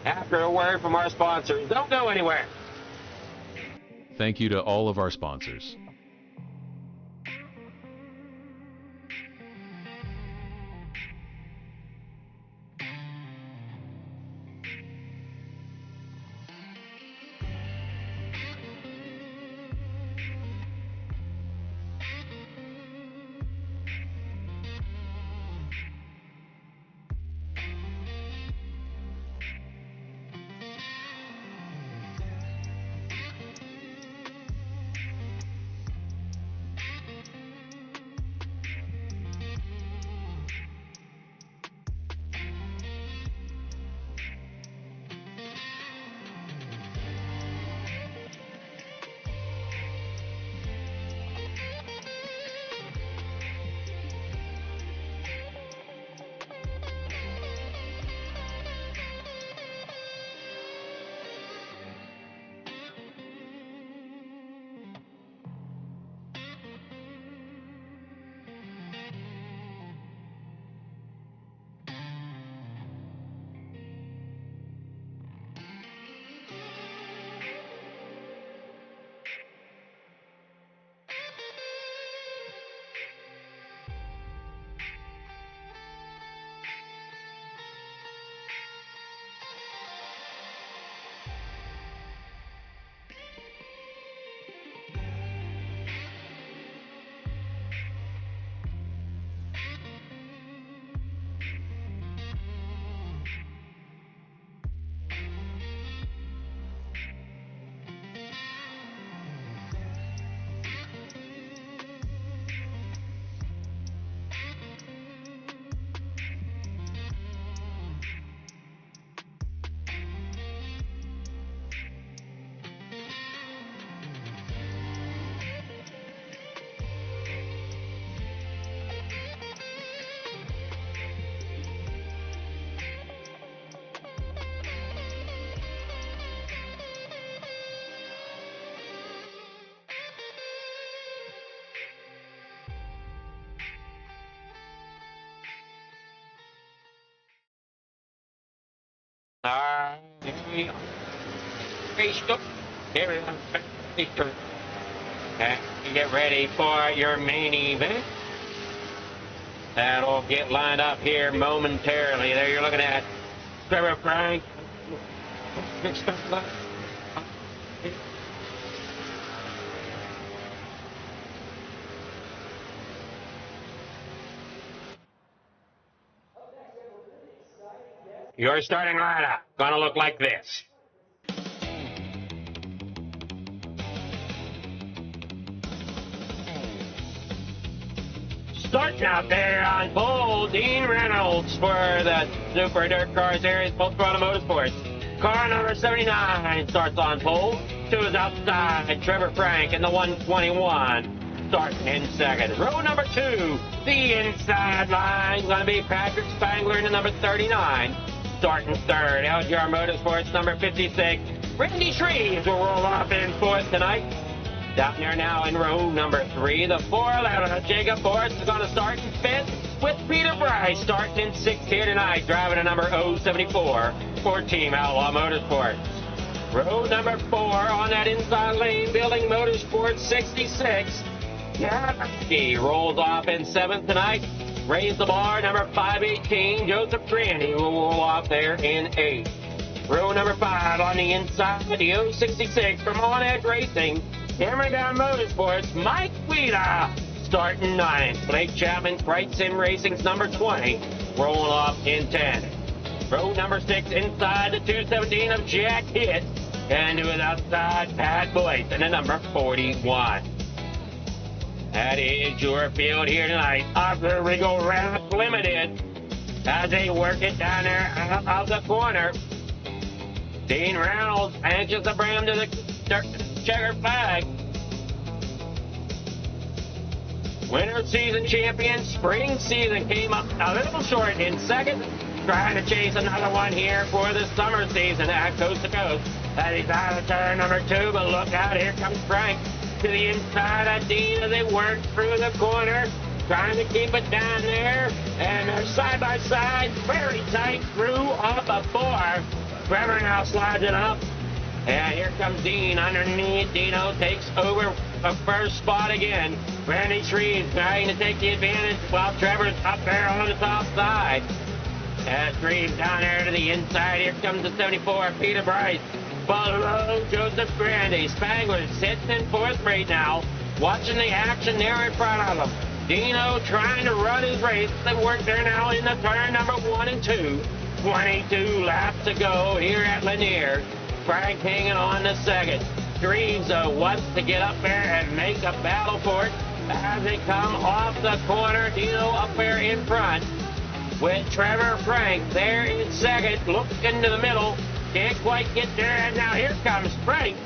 [SPEAKER 1] after a word from our sponsors. Don't go anywhere.
[SPEAKER 8] Thank you to all of our sponsors.
[SPEAKER 1] And get ready for your main event. That'll get lined up here momentarily. There you're looking at Trevor Frank. Your starting lineup gonna look like this. Starting out there on pole, Dean Reynolds for the Super Dirt Car Series, Full Throttle Motorsports. Car number 79 starts on pole. 2 is outside. Trevor Frank in the 121. Starting in second. Row number 2, the inside line, going to be Patrick Spangler in the number 39. Starting third, LGR Motorsports number 56. Randy Shreves will roll off in fourth tonight. Down there now in row number 3, the 411. Jacob Boris is going to start in fifth with Peter Bryce starting in sixth here tonight, driving a number 074 for Team Outlaw Motorsports. Row number 4 on that inside lane, Building Motorsports 66. He rolls off in seventh tonight. Raise the bar, number 518, Joseph Grandy will roll off there in eighth. Row number 5 on the inside, the 066 from On Edge Racing. Hammering Down Motorsports, Mike Guida starting ninth. Blake Chapman, Bright Sim Racing's number 20, rolling off in 10th. Row number 6 inside the 217 of Jack Hitt. And to his outside, Pat Boyce in the number 41. That is your field here tonight. Oscar Regal Wrap Limited as they work it down there out of the corner. Dean Reynolds anxious to bring him to the checker flag. Winter season champion, spring season came up a little short in second. Trying to chase another one here for the summer season at Coast to Coast. As he's out of turn number 2, but look out, here comes Frank. To the inside of Dean as they work through the corner, trying to keep it down there, and they're side by side, very tight through off of 4. Trevor now slides it up, and here comes Dean underneath. Dino takes over the first spot again. Randy Shreves trying to take the advantage while Trevor's up there on the top side. As Shreves down there to the inside, here comes the 74, Peter Bryce. Below Joseph Grandy. Spangler sitting in fourth right now, watching the action there in front of him. Dino trying to run his race. They work there now in the turn number 1 and 2. 22 laps to go here at Lanier. Frank hanging on the second. Shreves wants to get up there and make a battle for it as they come off the corner. Dino up there in front with Trevor Frank there in second. Looking to the middle. Can't quite get there, and now here comes Frank.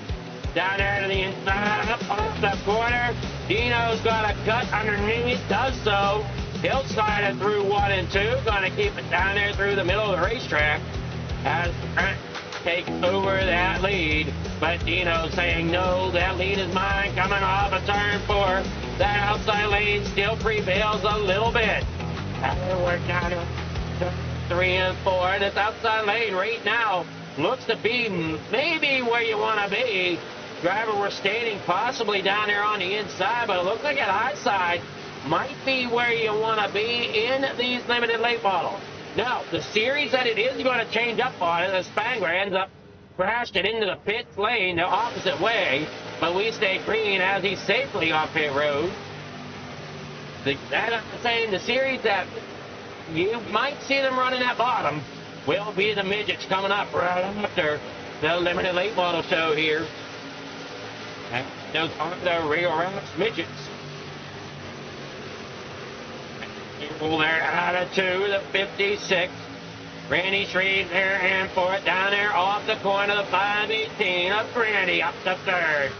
[SPEAKER 1] Down there to the inside, up off the corner. Dino's got a cut underneath, does so. He'll slide it through 1 and 2. Gonna keep it down there through the middle of the racetrack as Frank takes over that lead. But Dino's saying, no, that lead is mine, coming off of turn 4. That outside lane still prevails a little bit. We're down to 3 and 4, and this outside lane right now looks to be maybe where you want to be. Driver, we're standing possibly down there on the inside, but it looks like at high side might be where you want to be in these limited late models. Now, the series that it is going to change up on it, the Spangler ends up crashing into the pit lane the opposite way, but we stay green as he's safely off pit road. I'm saying the series that you might see them running at bottom will be the midgets coming up right after the limited late model show here. And those are the Real Rams midgets. People there out of 2, the 56. Randy Shreves there and for it down there off the corner, the 518 of Randy up to third.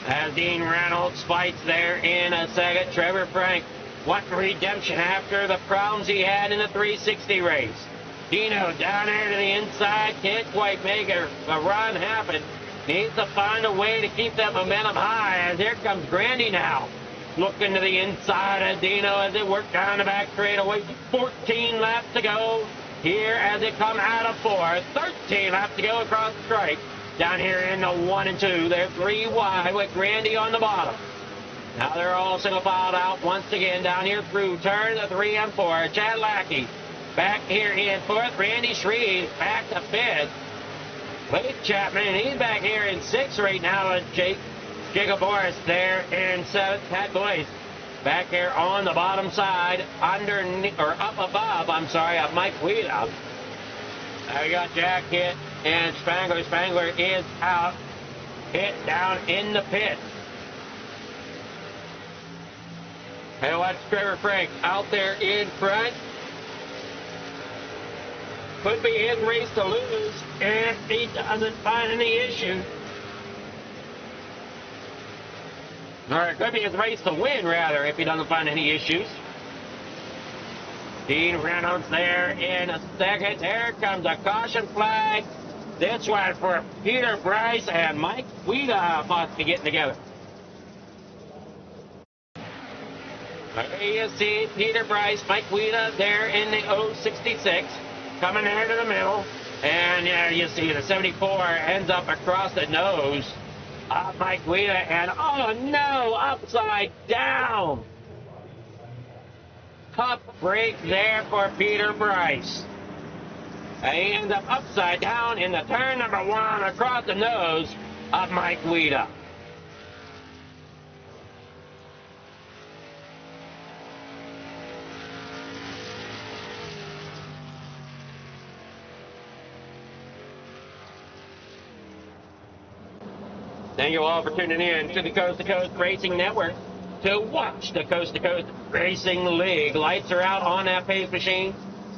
[SPEAKER 1] As Dean Reynolds fights there in a second. Trevor Frank wanting redemption after the problems he had in the 360 race. Dino down there to the inside, can't quite make a run happen. Needs to find a way to keep that momentum high, as here comes Grandy now. Looking to the inside of Dino as they work down the back straightaway. 14 laps to go here as they come out of 4. 13 laps to go across the strike. Down here in the 1 and 2, they're 3 wide with Grandy on the bottom. Now they're all single filed out once again down here through turn the 3 and 4. Chad Lackey back here in fourth. Randy Shreves back to fifth. Blake Chapman, he's back here in sixth right now. And Jacob Boris there in seventh. Pat Boyce back here on the bottom side, underneath or up above. Of Mike Guida. Now we got Jack Hitt and Spangler. Spangler is out. Hitt down in the pit. Hey, watch Trevor Frank out there in front. could be his race to lose if he doesn't find any issues. Or it could be his race to win, rather, if he doesn't find any issues. Dean Reynolds there in a second. There comes a caution flag. This one for Peter Bryce and Mike Guida must be getting together. There you see Peter Bryce, Mike Guida there in the 066, coming there to the middle. And there you see the 74 ends up across the nose of Mike Guida. And oh no, upside down. Tough break there for Peter Bryce. He ends up upside down in the turn number 1 across the nose of Mike Guida. Thank you all for tuning in to the Coast2Coast Racing Network to watch the Coast2Coast Racing League. Lights are out on that pace machine,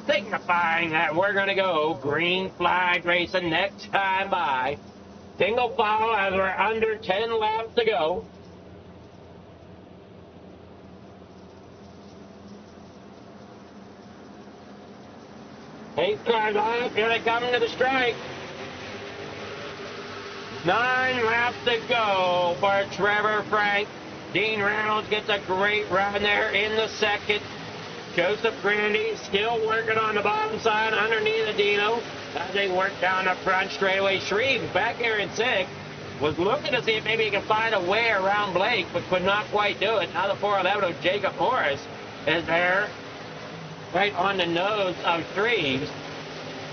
[SPEAKER 1] signifying that we're going to go green flag racing next time by. Single file as we're under 10 laps to go. Pace cars on, here they come to the strike. 9 laps to go for Trevor Frank. Dean Reynolds gets a great run there in the second. Joseph Grandy still working on the bottom side underneath the Dino as they work down the front straightaway. Shreve back here in 6th was looking to see if maybe he could find a way around Blake, but could not quite do it. Now the 411 of Jacob Morris is there right on the nose of Shreves.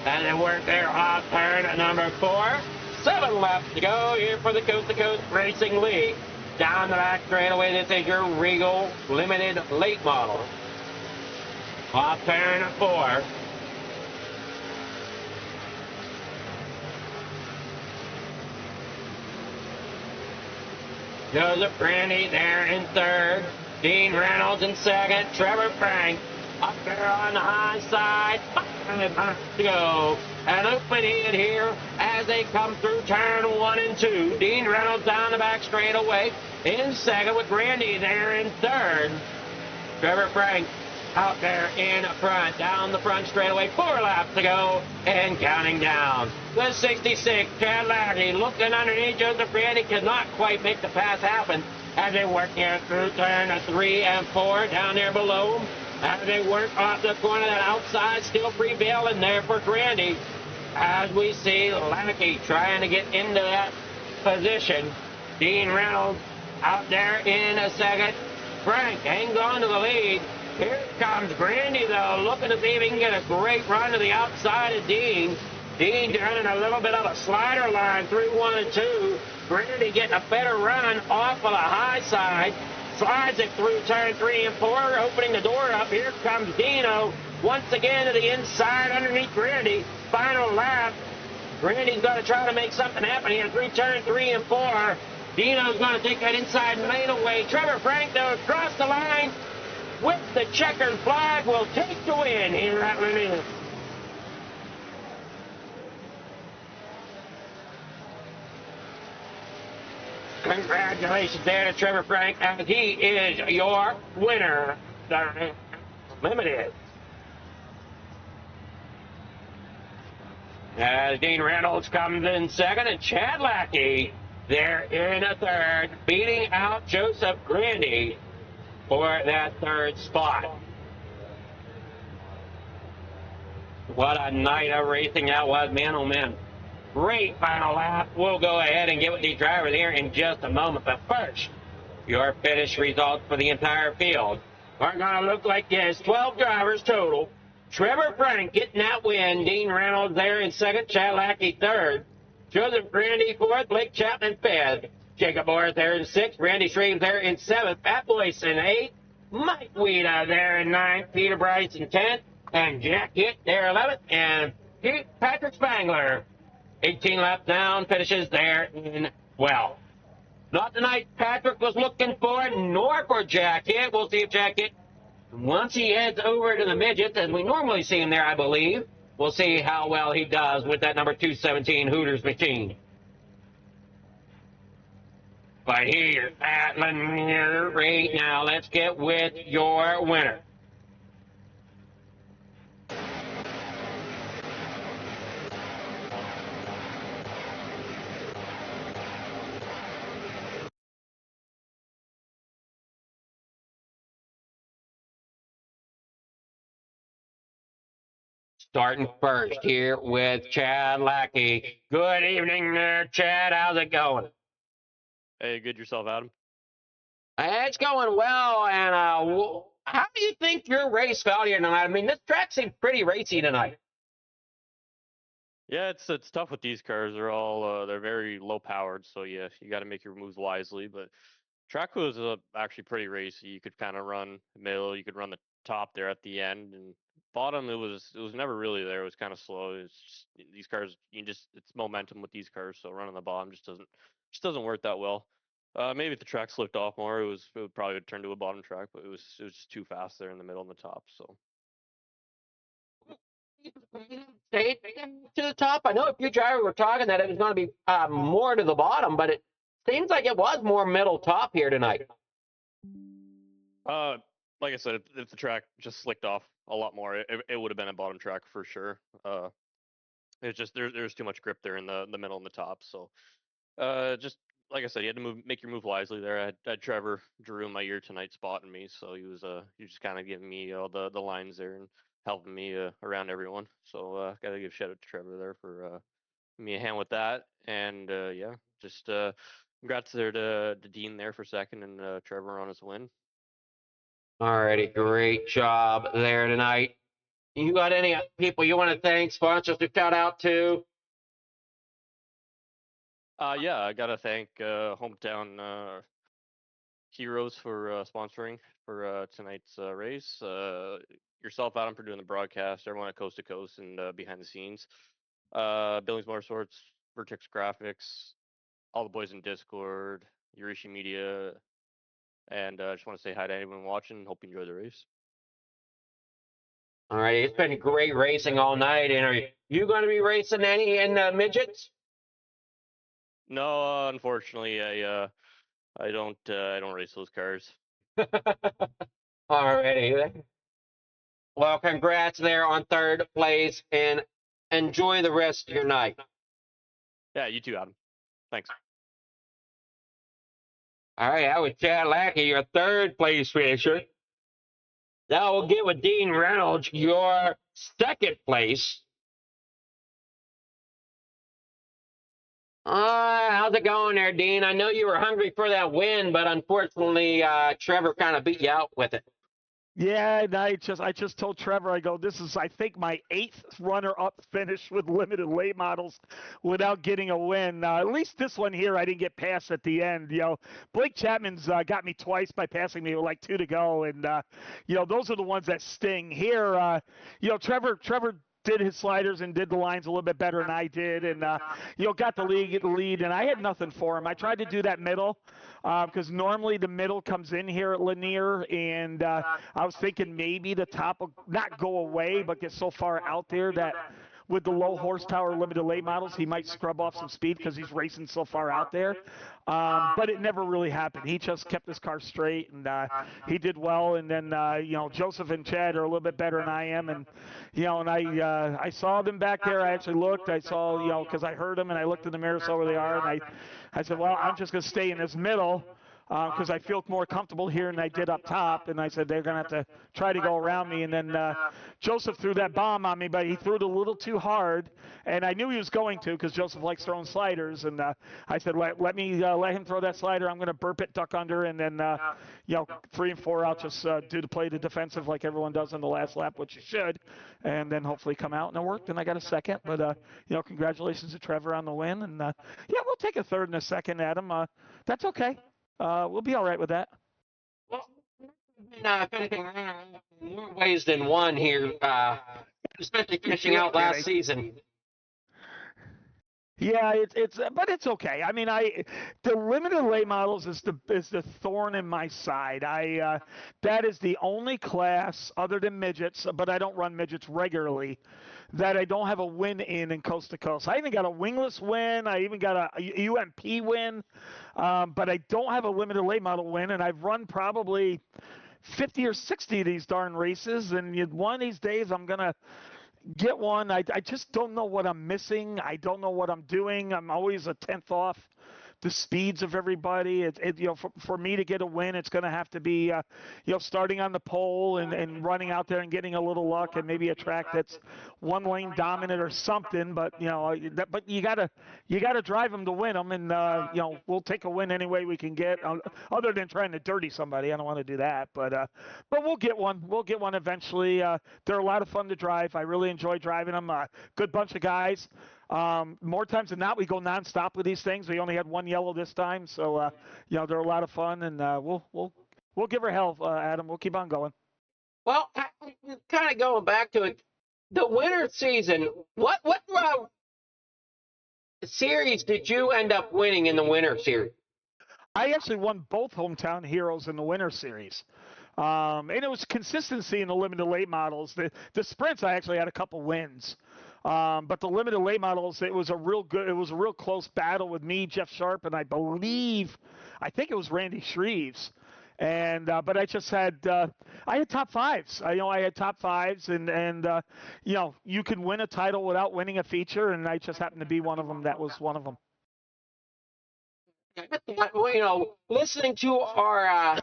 [SPEAKER 1] And they work there off turn at number 4. 7 laps to go here for the Coast2Coast Racing League. Down the back straightaway, this is your Regal Limited late model. Off turn 4. Joseph Grandy there in 3rd. Dean Reynolds in 2nd. Trevor Frank up there on the high side. 5 laps to go. An open in here as they come through turn 1 and 2. Dean Reynolds down the back straightaway in 2nd with Grandy there in 3rd. Trevor Frank out there in front, down the front straightaway. 4 laps to go and counting down. The 66, Chad Larry looking underneath Joseph Grandy, could not quite make the pass happen as they work here through turn 3 and 4 down there below. As they work off the corner, that outside still prevailing there for Grandy. As we see Lackey trying to get into that position. Dean Reynolds out there in 2nd. Frank hangs on to the lead. Here comes Grandy, though, looking to see if he can get a great run to the outside of Dean. Dean running a little bit of a slider line through 1 and 2. Grandy getting a better run off of the high side. Slides it through turn 3 and 4, opening the door up. Here comes Dino once again to the inside underneath Grandy. Final lap. Grandy's going to try to make something happen here through turn 3 and 4. Dino's going to take that inside lane away. Trevor Frank, though, across the line with the checkered flag, will take the win here at Lanier. Congratulations there to Trevor Frank, as he is your winner. Limited. As Dean Reynolds comes in 2nd, and Chad Lackey there in 3rd, beating out Joseph Grandy for that 3rd spot. What a night of racing that was, man, oh man. Great final lap. We'll go ahead and get with these drivers here in just a moment. But first, your finish results for the entire field are going to look like this. 12 drivers total. Trevor Frank getting that win. Dean Reynolds there in 2nd. Chad Lackey 3rd. Joseph Grandy 4th. Blake Chapman 5th. Jacob Morris there in 6th. Randy Shreves there in 7th. Pat Boyce in 8th. Mike Guida there in 9th. Peter Bryce in 10th. And Jack Hitt there 11th. And Patrick Spangler 18 laps down, finishes there in 12th. Not the night Patrick was looking for, nor for Jack Hitt. We'll see if Jack Hitt, once he heads over to the midgets, as we normally see him there, I believe, We'll see how well he does with that number 217 Hooters machine. But here at Lanier right now, let's get with your winner. Starting first here with Chad Lackey. Good evening there, Chad. How's it going?
[SPEAKER 9] Hey, good yourself, Adam.
[SPEAKER 1] It's going well. And how do you think your race felt here tonight? I mean, this track seemed pretty racy tonight.
[SPEAKER 9] Yeah, it's tough with these cars. They're all they're very low powered, so yeah, you got to make your moves wisely. But track was actually pretty racy. You could kind of run middle, you could run the top there at the end, and bottom it was never really there. It was kind of slow. It's just, these cars, it's momentum with these cars, so running the bottom just doesn't work that well. Maybe if the track slipped off more, it would probably turn to a bottom track, but it was just too fast there in the middle and the top. So.
[SPEAKER 1] Stayed to the top. I know a few drivers were talking that it was going to be more to the bottom, but it seems like it was more middle top here tonight.
[SPEAKER 9] Like I said, if the track just slicked off a lot more, it would have been a bottom track for sure. It's just there's too much grip there in the middle and the top. So, just like I said, you had to make your move wisely there. I had Trevor Drew in my ear tonight spotting me, so he was just kind of giving me all the lines there and helping me around everyone. So gotta give shout out to Trevor there for giving me a hand with that. And yeah, just congrats there to Dean there for second and Trevor on his win.
[SPEAKER 1] Alrighty, great job there tonight. You got any people you want to thank, sponsors to shout out to?
[SPEAKER 9] Yeah, I gotta thank Hometown Heroes for sponsoring for tonight's race. Yourself, Adam, for doing the broadcast. Everyone at Coast to Coast and behind the scenes. Billings Motorsports, Vertex Graphics, all the boys in Discord, Yurishi Media, and I just want to say hi to anyone watching. Hope you enjoy the race.
[SPEAKER 1] All right, it's been great racing all night. And are you going to be racing any in midgets?
[SPEAKER 9] No, unfortunately, I don't race those cars.
[SPEAKER 1] All righty. Well, congrats there on third place, and enjoy the rest of your night.
[SPEAKER 9] Yeah, you too, Adam. Thanks.
[SPEAKER 1] All right, that was Chad Lackey, your third place finisher. Now we'll get with Dean Reynolds, your second place. How's it going there, Dean? I know you were hungry for that win, but unfortunately, Trevor kind of beat you out with it.
[SPEAKER 2] Yeah, and I just told Trevor, I go, this is, I think, my 8th runner-up finish with limited late models without getting a win. At least this one here, I didn't get past at the end. Blake Chapman's got me twice by passing me with like 2 to go, and those are the ones that sting. Here, Trevor did his sliders and did the lines a little bit better than I did, and got the lead, and I had nothing for him. I tried to do that middle because normally the middle comes in here at Lanier, and I was thinking maybe the top will not go away, but get so far out there that with the low horsepower limited late models, he might scrub off some speed because he's racing so far out there. But it never really happened. He just kept his car straight, and he did well. And then, Joseph and Chad are a little bit better than I am. And, I saw them back there. I actually looked. I saw, because I heard them, and I looked in the mirror, saw where they are. And I said, well, I'm just going to stay in this middle because I feel more comfortable here than I did up top. And I said, they're going to have to try to go around me. And then Joseph threw that bomb on me, but he threw it a little too hard. And I knew he was going to because Joseph likes throwing sliders. And I said, let him throw that slider. I'm going to burp it, duck under, and then, 3 and 4, I'll just play the defensive like everyone does on the last lap, which you should, and then hopefully come out. And it worked, and I got a second. But, congratulations to Trevor on the win. And, we'll take a third and a second, Adam. That's okay. We'll be all right with that.
[SPEAKER 1] Well, if anything, more ways than one here, especially finishing out last season.
[SPEAKER 2] Yeah, but it's okay. I mean, the limited late models is the thorn in my side. That is the only class other than midgets, but I don't run midgets regularly, that I don't have a win in Coast to Coast. I even got a wingless win. I even got a UMP win, but I don't have a limited late model win, and I've run probably 50 or 60 of these darn races, and one of these days I'm gonna get one. I just don't know what I'm missing. I don't know what I'm doing. I'm always a tenth off the speeds of everybody. For me to get a win, it's going to have to be, starting on the pole and running out there and getting a little luck and maybe a track that's one lane dominant or something. But but you gotta drive them to win them, and we'll take a win any way we can get. Other than trying to dirty somebody, I don't want to do that. But we'll get one. We'll get one eventually. They're a lot of fun to drive. I really enjoy driving them. Good bunch of guys. More times than not, we go nonstop with these things. We only had one yellow this time, so they're a lot of fun, and we'll give her hell, Adam. We'll keep on going.
[SPEAKER 1] Well, kind of going back to it, the winter season. What series did you end up winning in the winter series?
[SPEAKER 2] I actually won both hometown heroes in the winter series. And it was consistency in the limited late models. The sprints, I actually had a couple wins. But the limited late models, it was a real close battle with me, Jeff Sharp, and I think it was Randy Shreves. And but I just had I had top fives. I had top fives, and you can win a title without winning a feature, and I just happened to be one of them. That was one of them.
[SPEAKER 1] Well, listening to our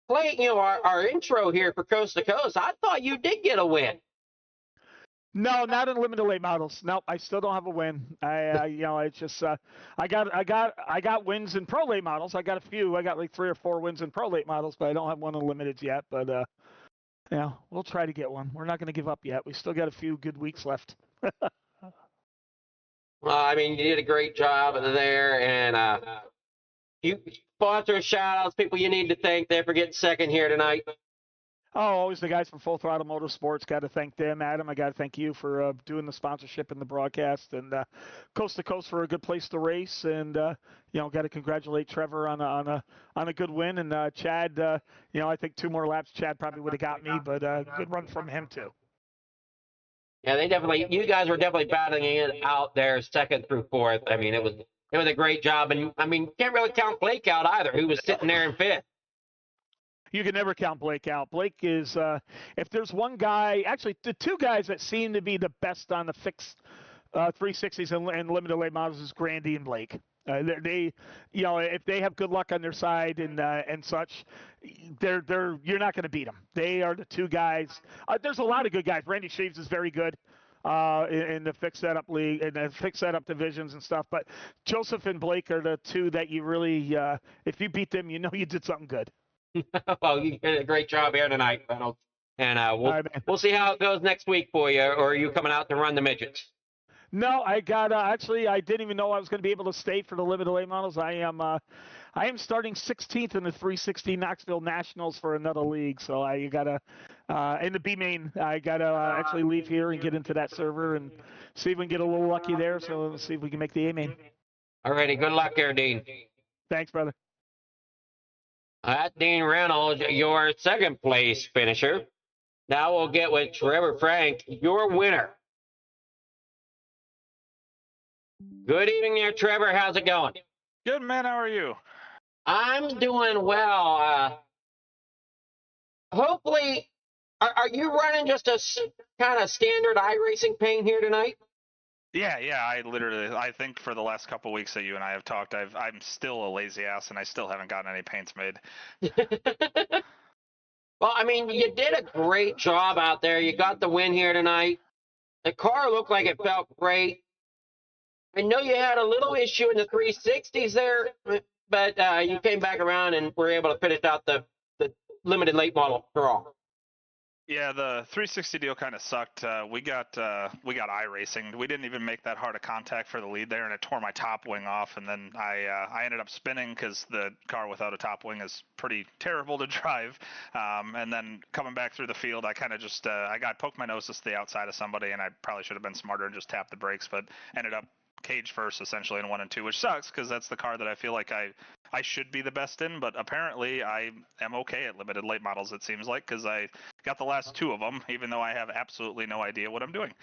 [SPEAKER 1] our intro here for Coast to Coast, I thought you did get a win.
[SPEAKER 2] No, not in limited late models. No, I still don't have a win. It's just I got wins in pro late models. I got a few. I got like 3 or 4 wins in pro late models, but I don't have one in limiteds yet. But we'll try to get one. We're not going to give up yet. We still got a few good weeks left.
[SPEAKER 1] Well, I mean, you did a great job there, and you sponsor shout-outs, people you need to thank there for getting second here tonight.
[SPEAKER 2] Oh, always the guys from Full Throttle Motorsports. Got to thank them, Adam. I got to thank you for doing the sponsorship and the broadcast, and Coast to Coast for a good place to race, and got to congratulate Trevor on a good win, and Chad. I think 2 more laps, Chad probably would have got me, but good run from him too.
[SPEAKER 1] Yeah, you guys were definitely battling it out there, second through fourth. I mean, it was a great job, and I mean, can't really count Blake out either, who was sitting there in fifth.
[SPEAKER 2] You can never count Blake out. Blake is, if there's one guy, actually the 2 guys that seem to be the best on the fixed 360s and limited late models is Grandy and Blake. They, if they have good luck on their side and such, you're not going to beat them. They are the 2 guys. There's a lot of good guys. Randy Sheaves is very good in the fixed setup league and the fixed setup divisions and stuff. But Joseph and Blake are the 2 that you really, if you beat them, you did something good.
[SPEAKER 1] Well, you did a great job here tonight, Reynolds. And we'll see how it goes next week for you. Or are you coming out to run the midgets?
[SPEAKER 2] No, I got actually. I didn't even know I was going to be able to stay for the limited late models. I am starting 16th in the 360 Knoxville Nationals for another league. So I gotta in the B main. I gotta actually leave here and get into that server and see if we can get a little lucky there. So let's see if we can make the A main.
[SPEAKER 1] Alrighty, good luck there, Dean.
[SPEAKER 2] Thanks, brother.
[SPEAKER 1] Dean Reynolds, your second place finisher. Now we'll get with Trevor Frank, your winner. Good evening there, Trevor. How's it going?
[SPEAKER 10] Good, man. How are you?
[SPEAKER 1] I'm doing well. Hopefully, are you running just a kind of standard iRacing paint here tonight?
[SPEAKER 10] Yeah. I think for the last couple weeks that you and I have talked, I'm still a lazy ass, and I still haven't gotten any paints made.
[SPEAKER 1] Well, I mean, you did a great job out there. You got the win here tonight. The car looked like it felt great. I know you had a little issue in the 360s there, but you came back around and were able to finish out the limited late model draw.
[SPEAKER 10] Yeah, the 360 deal kind of sucked. We got iRacing. We didn't even make that hard a contact for the lead there, and it tore my top wing off. And then I ended up spinning because the car without a top wing is pretty terrible to drive. And then coming back through the field, I kind of just I got poked my nose to the outside of somebody, and I probably should have been smarter and just tapped the brakes, but ended up cage first essentially in 1 and 2, which sucks because that's the car that I feel like I should be the best in. But apparently I am okay at limited late models. It seems like because I got the last 2 of them, even though I have absolutely no idea what I'm doing.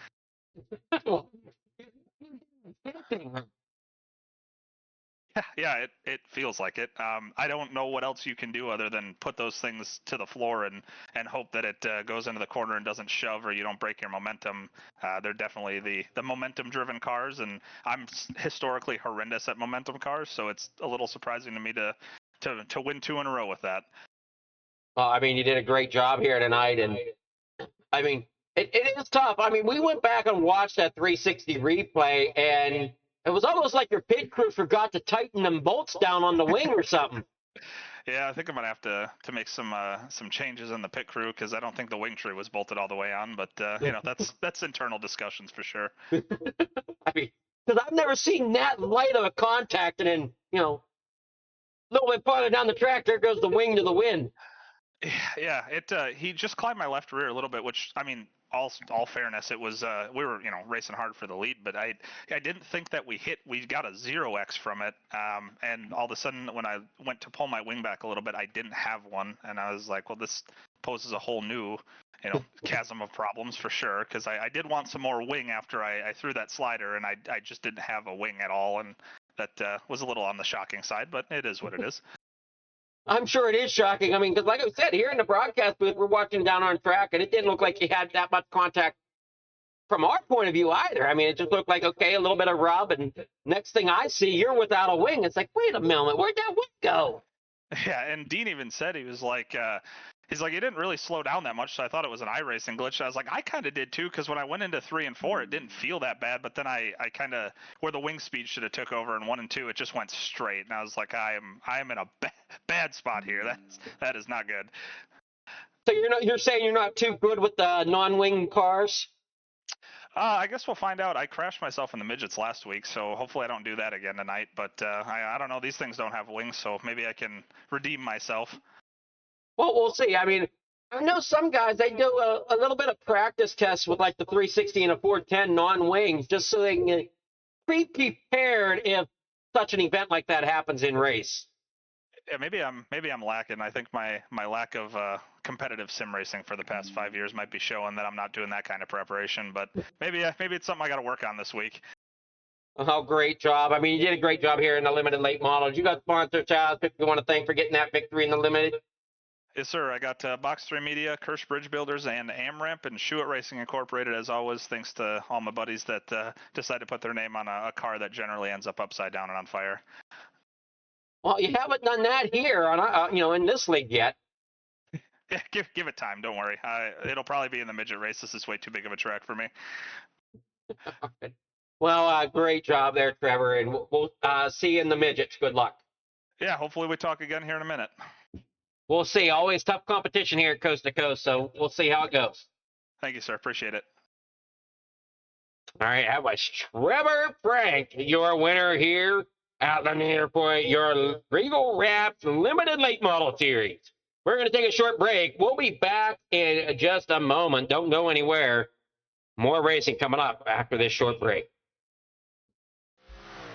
[SPEAKER 10] Yeah, it feels like it. I don't know what else you can do other than put those things to the floor and hope that it goes into the corner and doesn't shove or you don't break your momentum. They're definitely the momentum-driven cars, and I'm historically horrendous at momentum cars, so it's a little surprising to me to win 2 in a row with that.
[SPEAKER 1] Well, I mean, you did a great job here tonight, and I mean, it is tough. I mean, we went back and watched that 360 replay, and it was almost like your pit crew forgot to tighten them bolts down on the wing or something.
[SPEAKER 10] Yeah, I think I'm gonna have to make some changes in the pit crew because I don't think the wing tree was bolted all the way on. But you know, that's internal discussions for sure.
[SPEAKER 1] I mean, because I've never seen that light of a contact, and then a little bit farther down the track, there goes the wing to the wind.
[SPEAKER 10] Yeah, he just climbed my left rear a little bit, which I mean, all fairness, it was we were racing hard for the lead, but I didn't think that we got a 0x from it, and all of a sudden when I went to pull my wing back a little bit, I didn't have one, and I was like, well, this poses a whole new chasm of problems for sure, because I did want some more wing after I threw that slider, and I just didn't have a wing at all, and that was a little on the shocking side, but it is what it is.
[SPEAKER 1] I'm sure it is shocking. I mean, because like I said, here in the broadcast booth, we're watching down on track, and it didn't look like you had that much contact from our point of view either. I mean, it just looked like, okay, a little bit of rub, and next thing I see, you're without a wing. It's like, wait a minute, where'd that wing go?
[SPEAKER 10] Yeah, and Dean even said, he was like, he's like, it didn't really slow down that much, so I thought it was an iRacing glitch. I was like, I kind of did too, because when I went into 3 and 4, it didn't feel that bad, but then I kind of, where the wing speed should have took over in 1 and 2, it just went straight, and I was like, I am in a bad spot here. That is not good.
[SPEAKER 1] So you're saying you're not too good with the non-wing cars?
[SPEAKER 10] I guess we'll find out. I crashed myself in the midgets last week, so hopefully I don't do that again tonight. But I don't know. These things don't have wings, so maybe I can redeem myself.
[SPEAKER 1] Well, we'll see. I mean, I know some guys, they do a little bit of practice tests with like the 360 and a 410 non-wings, just so they can be prepared if such an event like that happens in race.
[SPEAKER 10] Yeah, maybe I'm lacking. I think my lack of competitive sim racing for the past 5 years might be showing that I'm not doing that kind of preparation. But maybe it's something I got to work on this week.
[SPEAKER 1] Oh, great job. I mean, you did a great job here in the limited late models. You got sponsor, Chaz, if you want to thank for getting that victory in the limited.
[SPEAKER 10] Yes, sir. I got Box 3 Media, Kirsch Bridge Builders, and AmRamp, and Shuit Racing Incorporated, as always, thanks to all my buddies that decide to put their name on a car that generally ends up upside down and on fire.
[SPEAKER 1] Well, you haven't done that here on in this league yet.
[SPEAKER 10] Yeah, give it time. Don't worry. It'll probably be in the midget race. This is way too big of a track for me.
[SPEAKER 1] Well, great job there, Trevor, and we'll see you in the midgets. Good luck.
[SPEAKER 10] Yeah, hopefully we talk again here in a minute.
[SPEAKER 1] We'll see. Always tough competition here at Coast to Coast, so we'll see how it goes.
[SPEAKER 10] Thank you, sir. Appreciate it.
[SPEAKER 1] All right, that was Trevor Frank, your winner here at Lanier for your Regal Wraps Limited Late Model Series. We're going to take a short break. We'll be back in just a moment. Don't go anywhere. More racing coming up after this short break.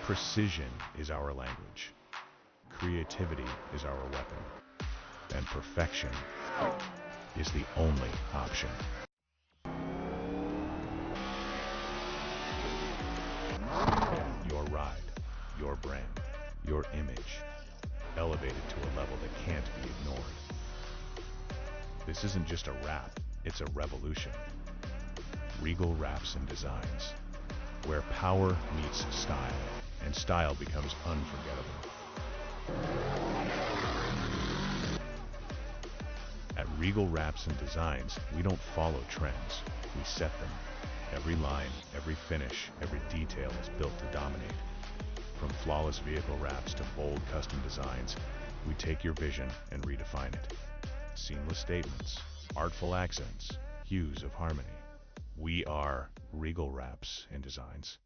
[SPEAKER 8] Precision is our language. Creativity is our weapon. And perfection is the only option. Your ride, your brand, your image, elevated to a level that can't be ignored. This isn't just a wrap, it's a revolution. Regal Wraps and Designs, where power meets style, and style becomes unforgettable. At Regal Wraps and Designs, we don't follow trends, we set them. Every line, every finish, every detail is built to dominate. From flawless vehicle wraps to bold custom designs, we take your vision and redefine it. Seamless statements, artful accents, hues of harmony. We are Regal Wraps and Designs.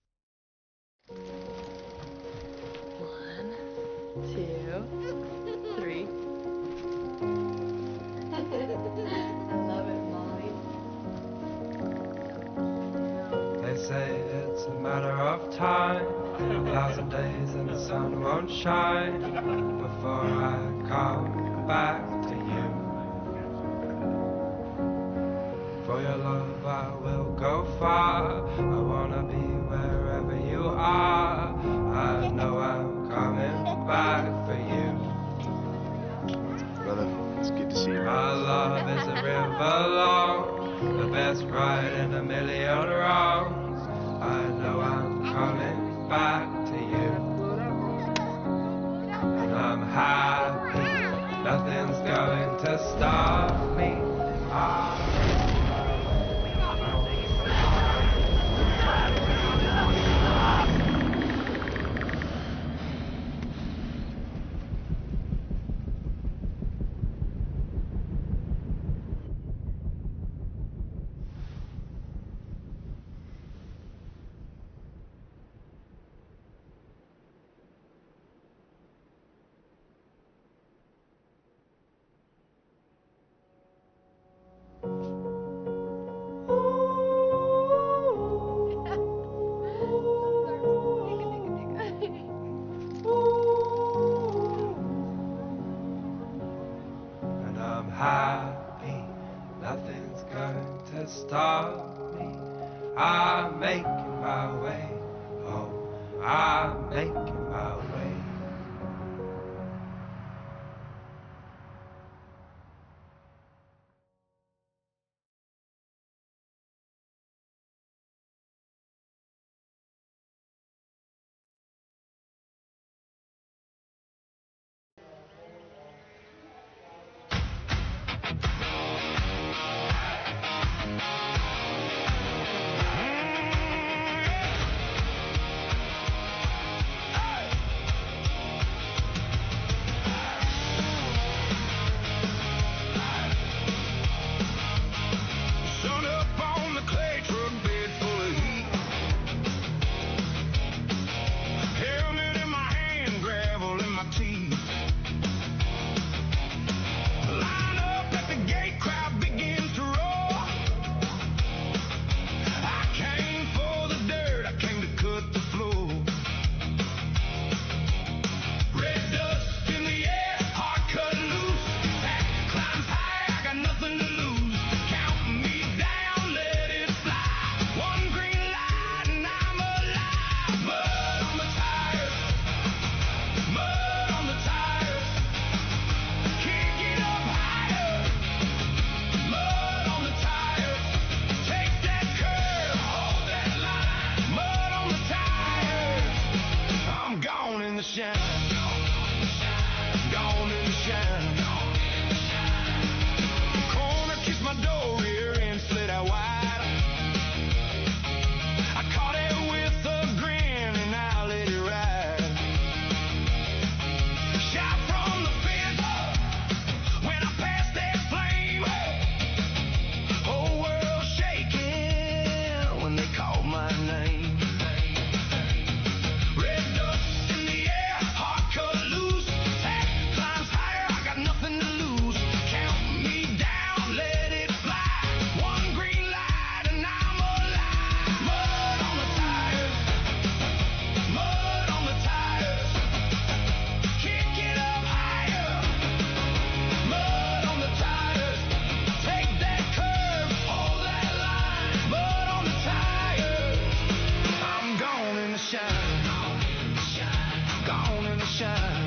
[SPEAKER 11] 1, 2, 3. I love it, Molly.
[SPEAKER 6] They say it's
[SPEAKER 12] just a matter of time. 1,000 days and the sun won't shine before I come back to you. For your love I will go far. I wanna be wherever you are. I know I'm coming back for you.
[SPEAKER 13] Brother, it's good to see you.
[SPEAKER 12] My love is a river long, the best ride in a million wrongs. I know I'm coming back to you. And I'm happy, nothing's going to stop me. And I'm happy, nothing's going to stop me. I'm making my way home. I'm making my way.
[SPEAKER 6] Sun up on the clay truck bed full of heat. Helmet in my hand, gravel in my teeth. Line up at the gate, crowd begins to roar. I came for the dirt, I came to cut the floor. Red dust in the air, heart cut loose. Sack climbs high, I got nothing to lose. Count me down, let it fly. One green light and I'm alive. Mud on the tires, mud on the tires. Can't get up higher. Mud on the tires. Take that curve, hold that line. Mud on the tires. I'm gone in the shine. Gone in the shine. Corner kiss my door, rear end split out wide. I caught it with a grin and I let it ride. Shot from the fence when I passed that flame. Whole world shaking when they called my name. Red dust in the air, heart cut loose. Sack climbs higher, I got nothing to lose. Count me down, let it fly. One green light and I'm alive. Mud on the tires, mud on the tires. Can't get up higher. Mud on the tires. Take that curve, hold that line. Mud on the tires. I'm gone in the shine. Gone in the shine.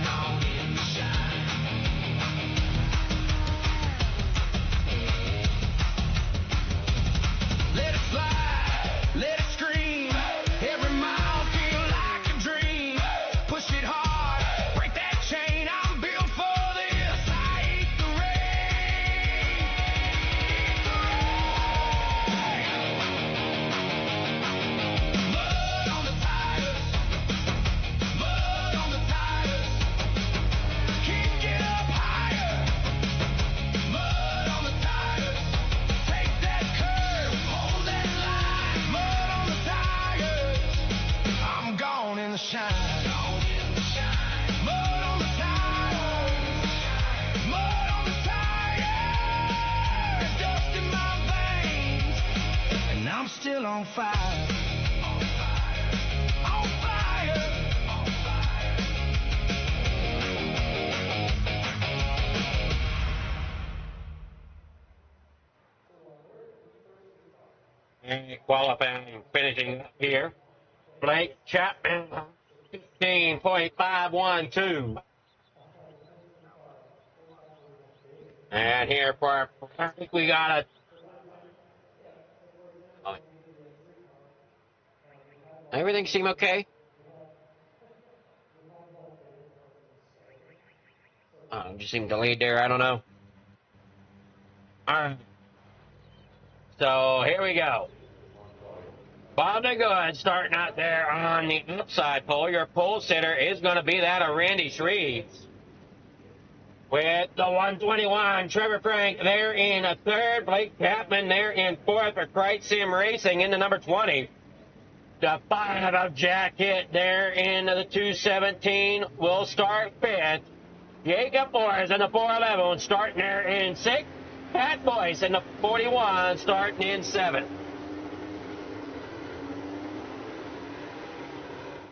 [SPEAKER 6] Let it fly, let it scream. Every mile feel like a dream. Push it hard, break that chain. I'm built for this. I hate the rain. Mud on the tires, mud on the tires. Can't get up higher. Mud on the tires. Take that curve, hold that line. Mud on the tires. I'm gone in the shine. Mud on the tires. Mud on the tires. Dust in my veins, and I'm still on fire.
[SPEAKER 1] qualifying, finishing up here. Blake Chapman, 15.512. And here for, I think we got everything seem okay? Just seem delayed there, I don't know. All right. So here we go. Bob DeGood starting out there on the outside pole. Your pole sitter is going to be that of Randy Shreves. With the 121, Trevor Frank there in a third. Blake Chapman there in fourth for Christ Sim Racing in the number 20. The 5 of Jack Hitt there in the 217 will start fifth. Jacob Boyes in the 411 starting there in sixth. Pat Boyce in the 41 starting in seventh.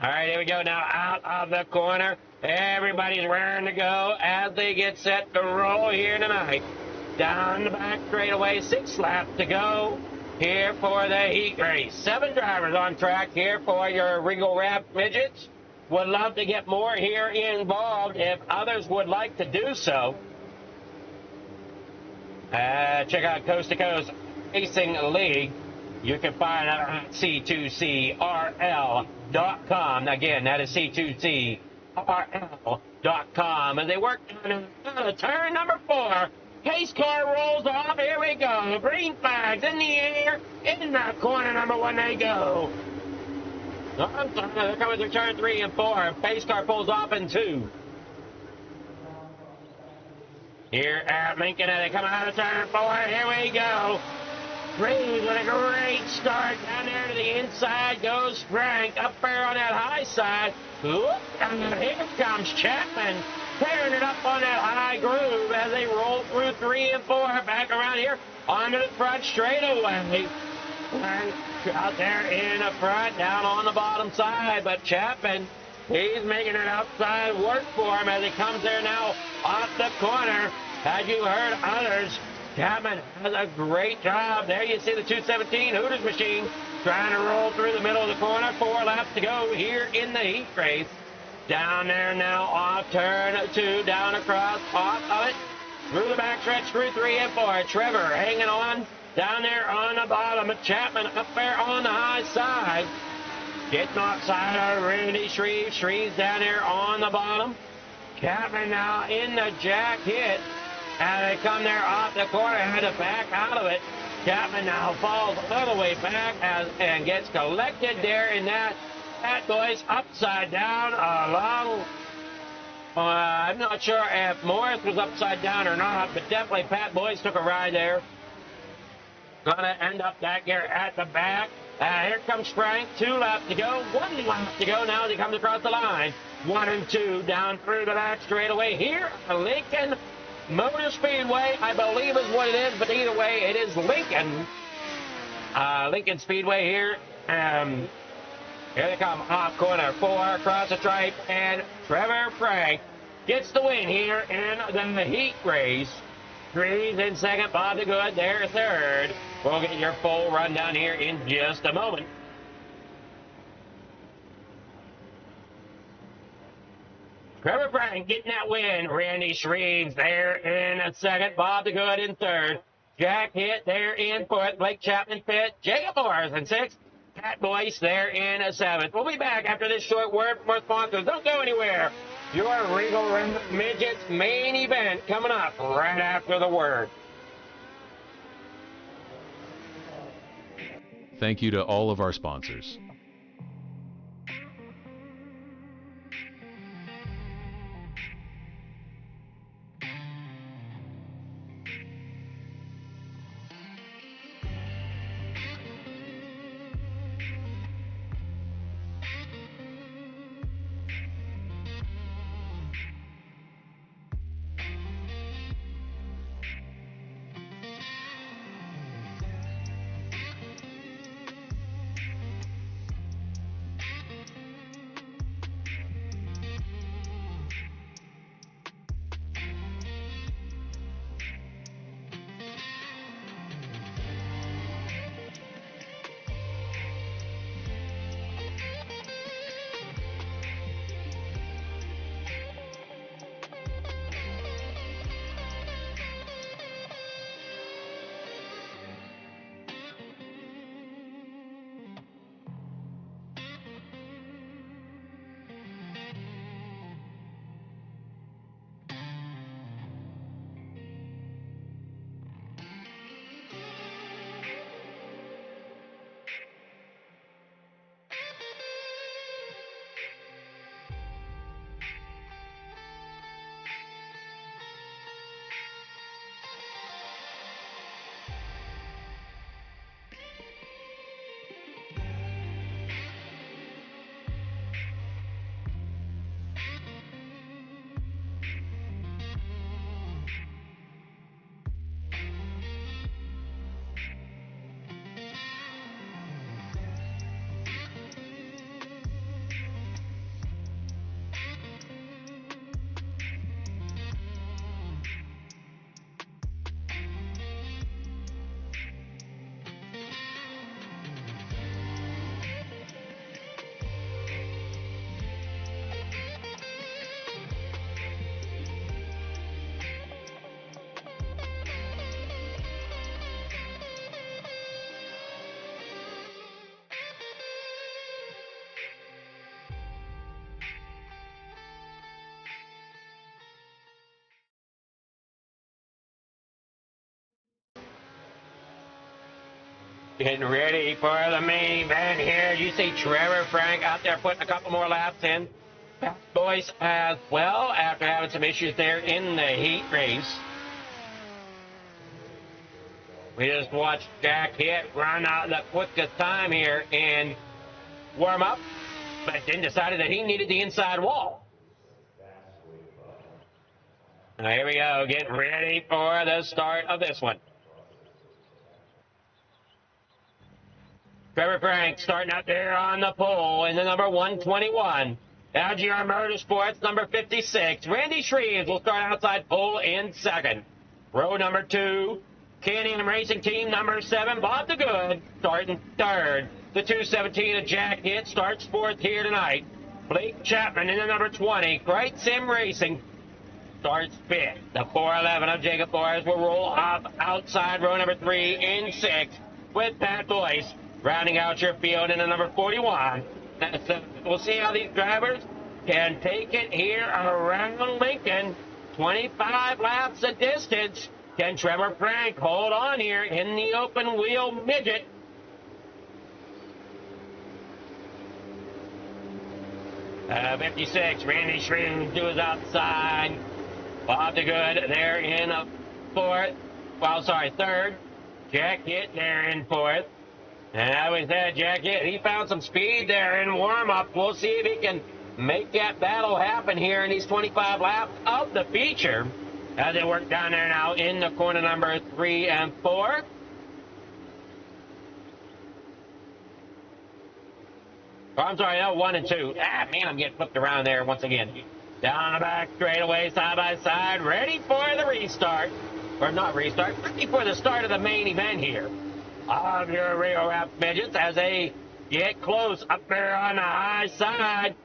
[SPEAKER 1] All right, here we go now out of the corner. Everybody's raring to go as they get set to roll here tonight. Down the back straightaway, 6 laps to go here for the heat race. 7 drivers on track here for your Regal Wrap midgets. Would love to get more here involved if others would like to do so. Check out Coast to Coast Racing League. You can find it on C2CRL.com. Again, that is C2CRL.com. And they work on turn number 4. Pace car rolls off. Here we go. Green flags in the air. In the corner number 1 they go. They're coming through turn 3 and 4. Pace car pulls off in 2. Here at Lincoln, and they come out of turn 4. Here we go. Reeves with a great start down there to the inside goes Frank up there on that high side. Whoop, and here comes Chapman tearing it up on that high groove as they roll through 3 and 4 back around here onto the front straightaway. And out there in the front, down on the bottom side, but Chapman, he's making it outside work for him as he comes there now off the corner. Had you heard others, Chapman does a great job. There you see the 217 Hooters machine trying to roll through the middle of the corner. 4 laps to go here in the heat race. Down there now off turn 2, down across, off of it. Through the backstretch, through 3 and 4. Trevor hanging on down there on the bottom. Chapman up there on the high side. Getting offside of Randy Shreves. Shreves down there on the bottom. Chapman now in the Jack Hitt. And they come there off the corner, had to back out of it. Chapman now falls all the way back and gets collected there in that Boyce upside down along. I'm not sure if Morris was upside down or not, but definitely Pat Boyce took a ride there. Gonna end up back here at the back. Here comes Frank. 2 laps to go. 1 lap to go now as he comes across the line. 1 and 2 down through the back straightaway here. Lincoln Motor Speedway, I believe is what it is, but either way, it is Lincoln. Lincoln Speedway here. Here they come off corner 4 across the stripe, and Trevor Frank gets the win here in the heat race. Shreves in second, Bob DeGood there third. We'll get your full rundown here in just a moment. Trevor Frank getting that win. Randy Shreves there in second. Bob DeGood in third. Jack Hitt there in fourth. Blake Chapman fifth. Jacob Boyes in sixth. Pat Boyce there in seventh. We'll be back after this short word from our sponsors. Don't go anywhere. Your Regal Midgets main event coming up right after the word.
[SPEAKER 8] Thank you to all of our sponsors.
[SPEAKER 1] Getting ready for the main event here. You see Trevor Frank out there putting a couple more laps in. Boys as well after having some issues there in the heat race. We just watched Jack Hitt run out the quickest time here in warm up, but then decided that he needed the inside wall. Now here we go, getting ready for the start of this one. Trevor Frank starting out there on the pole in the number 121. LGR Motorsports, number 56. Randy Shreves will start outside pole in second. Row number 2, Canyon Racing Team, number 7. Bob the Good starting third. The 217 of Jack Hitt starts fourth here tonight. Blake Chapman in the number 20. Bright Sim Racing starts fifth. The 411 of Jacob Boyes will roll up outside row number 3 in sixth with Pat Boyce rounding out your field in the number 41. So we'll see how these drivers can take it here around Lincoln. 25 laps of distance. Can Trevor Frank hold on here in the open wheel midget? Uh, 56, Randy Shreves to his outside. Bob the Good there in fourth. Well, sorry, third. Jack Hitt there in fourth. And I was said, Jack Hitt, he found some speed there in warm-up. We'll see if he can make that battle happen here in these 25 laps of the feature. As they work down there now in the corner number 3 and 4. Oh, I'm sorry, no, 1 and 2. Ah, man, I'm getting flipped around there once again. Down the back straightaway, side by side, ready for the restart. Or not restart, ready for the start of the main event here. Of your Rio Rap midgets as they get close up there on the high side.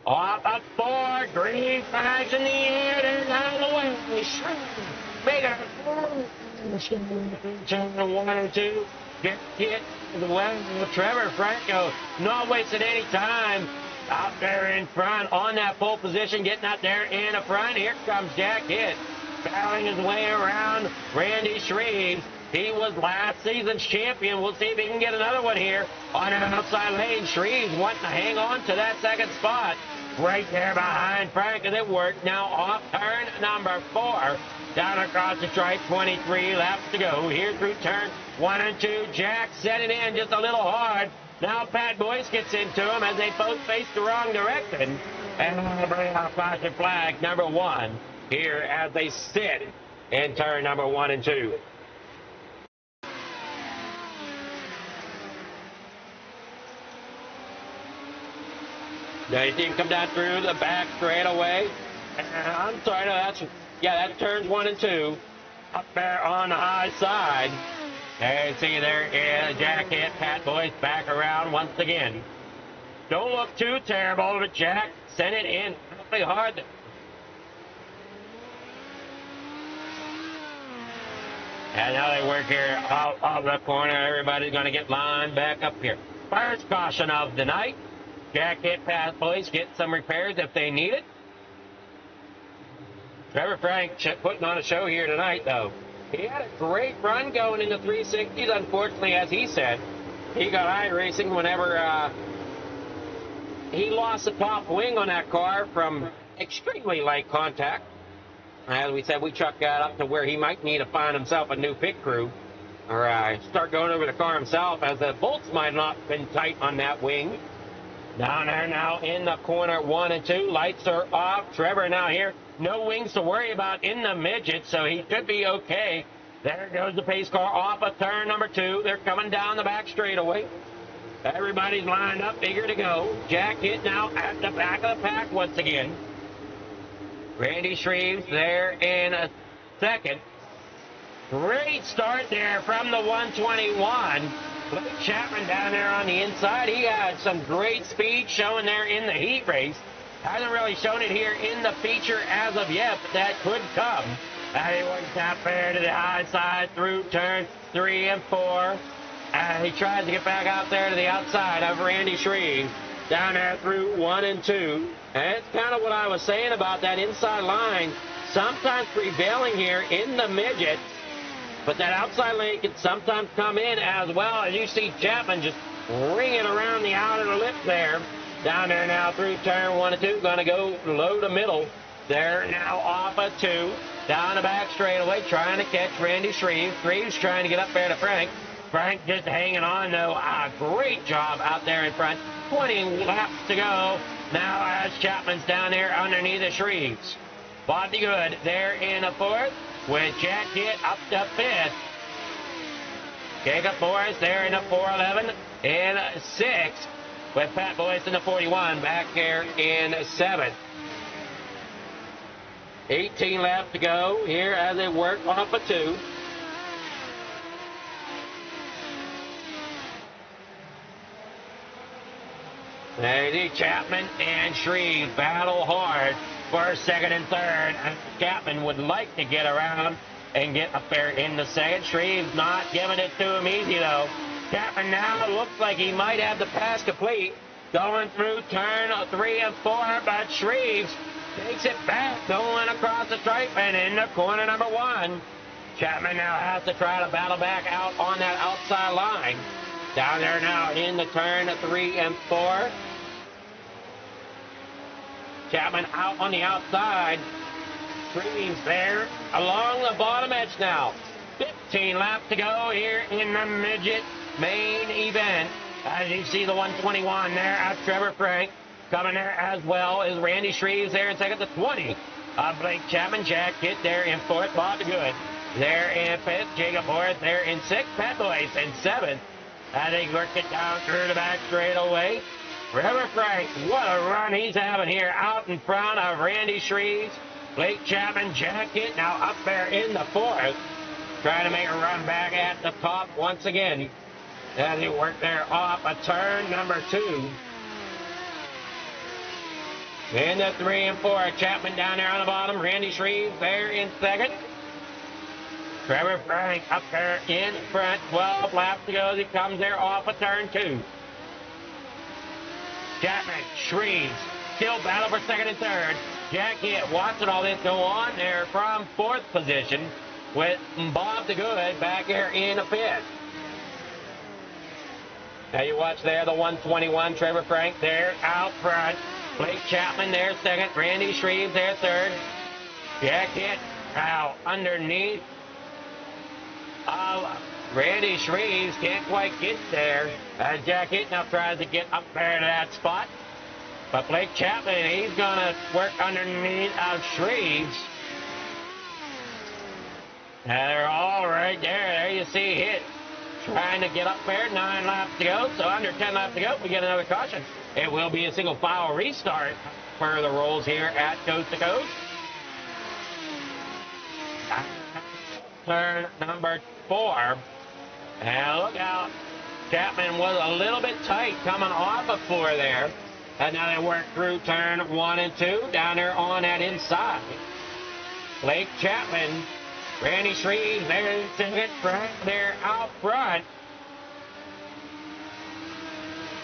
[SPEAKER 1] Off of 4, green flags in the air, and out of the way. Make it 1 and 2. Get well. Trevor Franco not wasting any time out there in front on that pole position, getting out there in the front. Here comes Jack Hitt, battling his way around Randy Shreves. He was last season's champion. We'll see if he can get another one here on an outside lane. Shreves wanting to hang on to that second spot. Right there behind Frank, and it worked. Now off turn number 4. Down across the stripe, 23 laps to go. Here through turn 1 and 2. Jack setting in just a little hard. Now Pat Boyce gets into him as they both face the wrong direction. And we'll bring out caution flag number 1 here as they sit in turn number 1 and 2. Now you see him come down through the back straightaway. I'm sorry, no, that's turns 1 and 2. Up there on the high side. There you see there is Jack Hitt, Pat Boyce back around once again. Don't look too terrible, but Jack sent it in really hard. And now they work here out of the corner. Everybody's going to get lined back up here. First caution of the night. Jack Hitt, Pat Boyce get some repairs if they need it. Trevor Frank putting on a show here tonight, though. He had a great run going into 360s. Unfortunately, as he said, he got iRacing whenever he lost the top wing on that car from extremely light contact. As we said, we chucked that up to where he might need to find himself a new pit crew or start going over the car himself, as the bolts might not have been tight on that wing. Down there now in the corner 1 and 2. Lights are off. Trevor now here. No wings to worry about in the midget, so he should be okay. There goes the pace car off of turn number 2. They're coming down the back straightaway. Everybody's lined up, eager to go. Jack Hitt now at the back of the pack once again. Randy Shreves there in a second. Great start there from the 121. Blake Chapman down there on the inside. He had some great speed showing there in the heat race. Hasn't really shown it here in the feature as of yet, but that could come. He works out there to the high side through turn 3 and 4. He tries to get back out there to the outside of Randy Shreves. Down there through 1 and 2. And it's kind of what I was saying about that inside line. Sometimes prevailing here in the midget. But that outside lane can sometimes come in as well. As you see Chapman just ring it around the outer lip there. Down there now through turn 1 and 2. Going to go low to middle. They're now off a 2. Down the back straightaway, trying to catch Randy Shreve. Shreve's trying to get up there to Frank. Frank just hanging on, though. A great job out there in front. 20 laps to go. Now as Chapman's down there underneath the Shreves. Bobby Good there in the 4th with Jack Hitt up to 5th. Jacob Morris there in the 411 in 6th with Pat Boyce in the 41 back here in 7th. 18 laps to go here as they work off a 2. There Chapman and Shreve battle hard for 2nd and 3rd. And Chapman would like to get around and get up there in the 2nd. Shreve's not giving it to him easy, though. Chapman now looks like he might have the pass complete. Going through turn 3 and 4, but Shreves takes it back, going across the stripe and into corner number 1. Chapman now has to try to battle back out on that outside line. Down there now in the turn 3 and 4. Chapman out on the outside. Shreves there along the bottom edge now. 15 laps to go here in the midget main event. As you see the 121 there at Trevor Frank. Coming there as well is Randy Shreves there in 2nd to 20. Blake Chapman, Jack Hitt there in 4th. Bobby Good there in 5th. Jacob Morris there in 6th. Pat Boyce in 7th. As they work it down through the back straightaway. Trevor Frank, what a run he's having here out in front of Randy Shreves. Blake Chapman, Jack Hitt now up there in the 4th. Trying to make a run back at the top once again. As he worked there off a turn number 2. In the 3 and 4, Chapman down there on the bottom. Randy Shreves there in 2nd. Trevor Frank up there in front. 12 laps to go as he comes there off a turn 2. Chapman, Shreves, still battle for 2nd and 3rd. Jack Hitt watching all this go on there from 4th position with Bob the Good back here in the 5th. Now you watch there the 121, Trevor Frank there out front. Blake Chapman there 2nd. Randy Shreves there 3rd. Jack Hitt out underneath. Randy Shreves can't quite get there. Jack Hitt now tries to get up there to that spot. But Blake Chapman, he's going to work underneath of Shreves. And they're all right there. There you see Hitt trying to get up there. 9 laps to go. So under 10 laps to go, we get another caution. It will be a single file restart for the rolls here at Coast to Coast. Turn number 4. And look out. Chapman was a little bit tight coming off of 4 there. And now they work through turn 1 and 2 down there on that inside. Blake Chapman, Randy Shreves there to hit front there out front.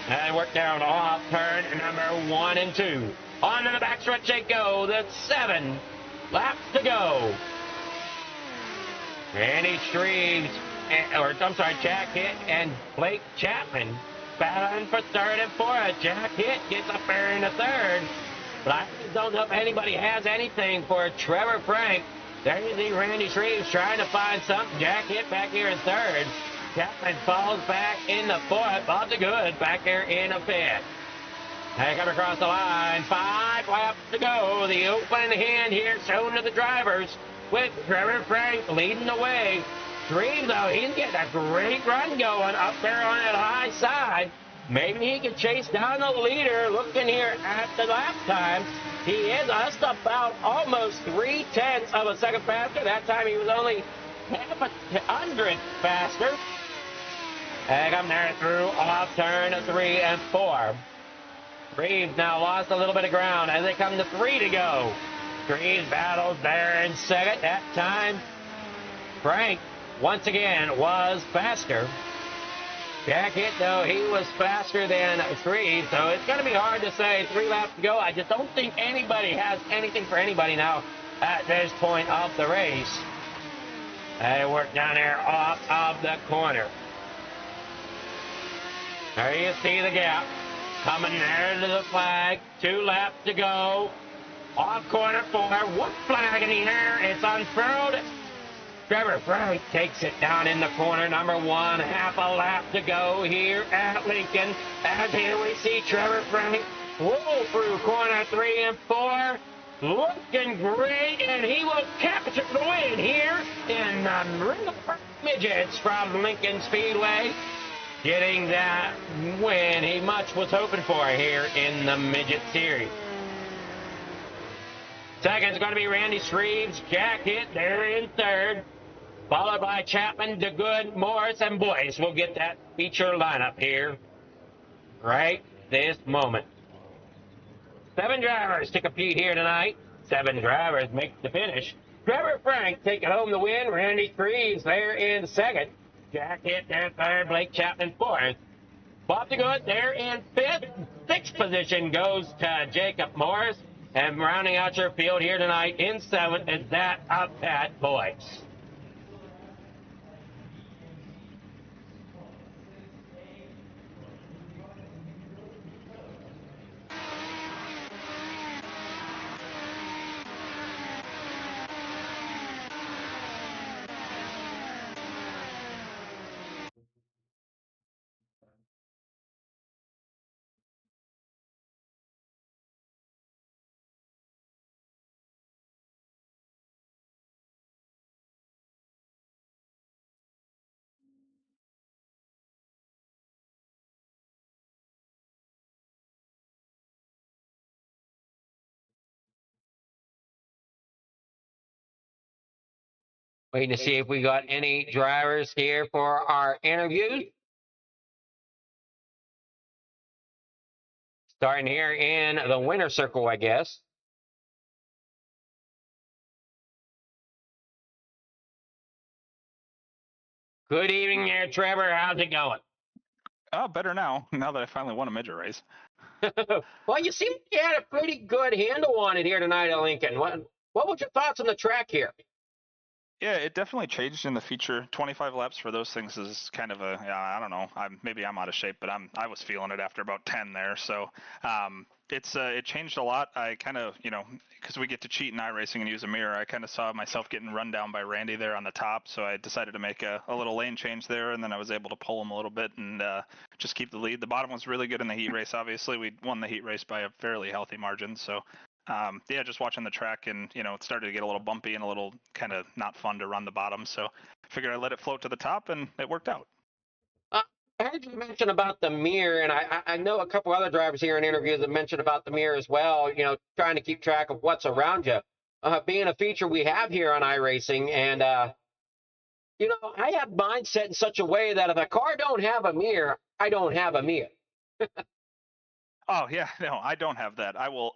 [SPEAKER 1] And they work down off turn number 1 and 2. On to the backstretch they go. That's 7 laps to go. Randy Shreves, Jack Hitt and Blake Chapman battling for 3rd and 4th. Jack Hitt gets up there in the 3rd. But I don't know if anybody has anything for Trevor Frank. There you see Randy Shreves trying to find something. Jack Hitt back here in 3rd. Chapman falls back in the 4th. Bob the Good back there in the 5th. They come across the line. 5 laps to go. The open hand here shown to the drivers with Trevor Frank leading the way. Shreves, though, he's getting a great run going up there on that high side. Maybe he can chase down the leader. Looking here at the lap time, he is just about almost 3/10 of a second faster. That time he was only half a hundredth faster. And come there through off turn 3 and 4. Shreves now lost a little bit of ground as they come to 3 to go. Shreves battles there in 2nd. That time, Frank once again was faster. Jack Hitt, though, he was faster than Shreves, so it's going to be hard to say 3 laps to go. I just don't think anybody has anything for anybody now at this point of the race. They work down there off of the corner. There you see the gap. Coming there to the flag. 2 laps to go. Off corner 4. One flag in the air. It's unfurled. Trevor Frank takes it down in the corner, number 1. Half a lap to go here at Lincoln. And here we see Trevor Frank roll through corner 3 and 4. Looking great, and he will capture the win here in the Ring of Midgets from Lincoln Speedway. Getting that win he much was hoping for here in the Midget Series. Second is going to be Randy Shreve's Jacket there in third, followed by Chapman, DeGood, Morris, and Boyce. We'll get that feature lineup here right this moment. 7 drivers to compete here tonight. 7 drivers make the finish. Trevor Frank taking home the win. Randy Shreve's there in second. Jacket there third. Blake Chapman fourth. Bob DeGood there in fifth. Sixth position goes to Jacob Morris. And rounding out your field here tonight in seventh is that of Pat Boyce. Waiting to see if we got any drivers here for our interviews. Starting here in the winner's circle, I guess. Good evening there, Trevor. How's it going?
[SPEAKER 10] Oh, better now that I finally won a midget race.
[SPEAKER 1] Well, you seem you had a pretty good handle on it here tonight at Lincoln. What was your thoughts on the track here?
[SPEAKER 10] Yeah, it definitely changed in the feature. 25 laps for those things is kind of a, I don't know. Maybe I'm out of shape, but I was feeling it after about 10 there. So it changed a lot. I kind of, because we get to cheat in iRacing and use a mirror, I kind of saw myself getting run down by Randy there on the top. So I decided to make a little lane change there, and then I was able to pull him a little bit and just keep the lead. The bottom was really good in the heat race. Obviously, we won the heat race by a fairly healthy margin. So yeah, just watching the track, and it started to get a little bumpy and a little kind of not fun to run the bottom. So I figured I'd let it float to the top, and it worked out.
[SPEAKER 1] I heard you mention about the mirror, and I know a couple other drivers here in interviews that mentioned about the mirror as well. Trying to keep track of what's around you, being a feature we have here on iRacing, and I have mine set in such a way that if a car don't have a mirror, I don't have a mirror.
[SPEAKER 10] Oh yeah, no, I don't have that. I will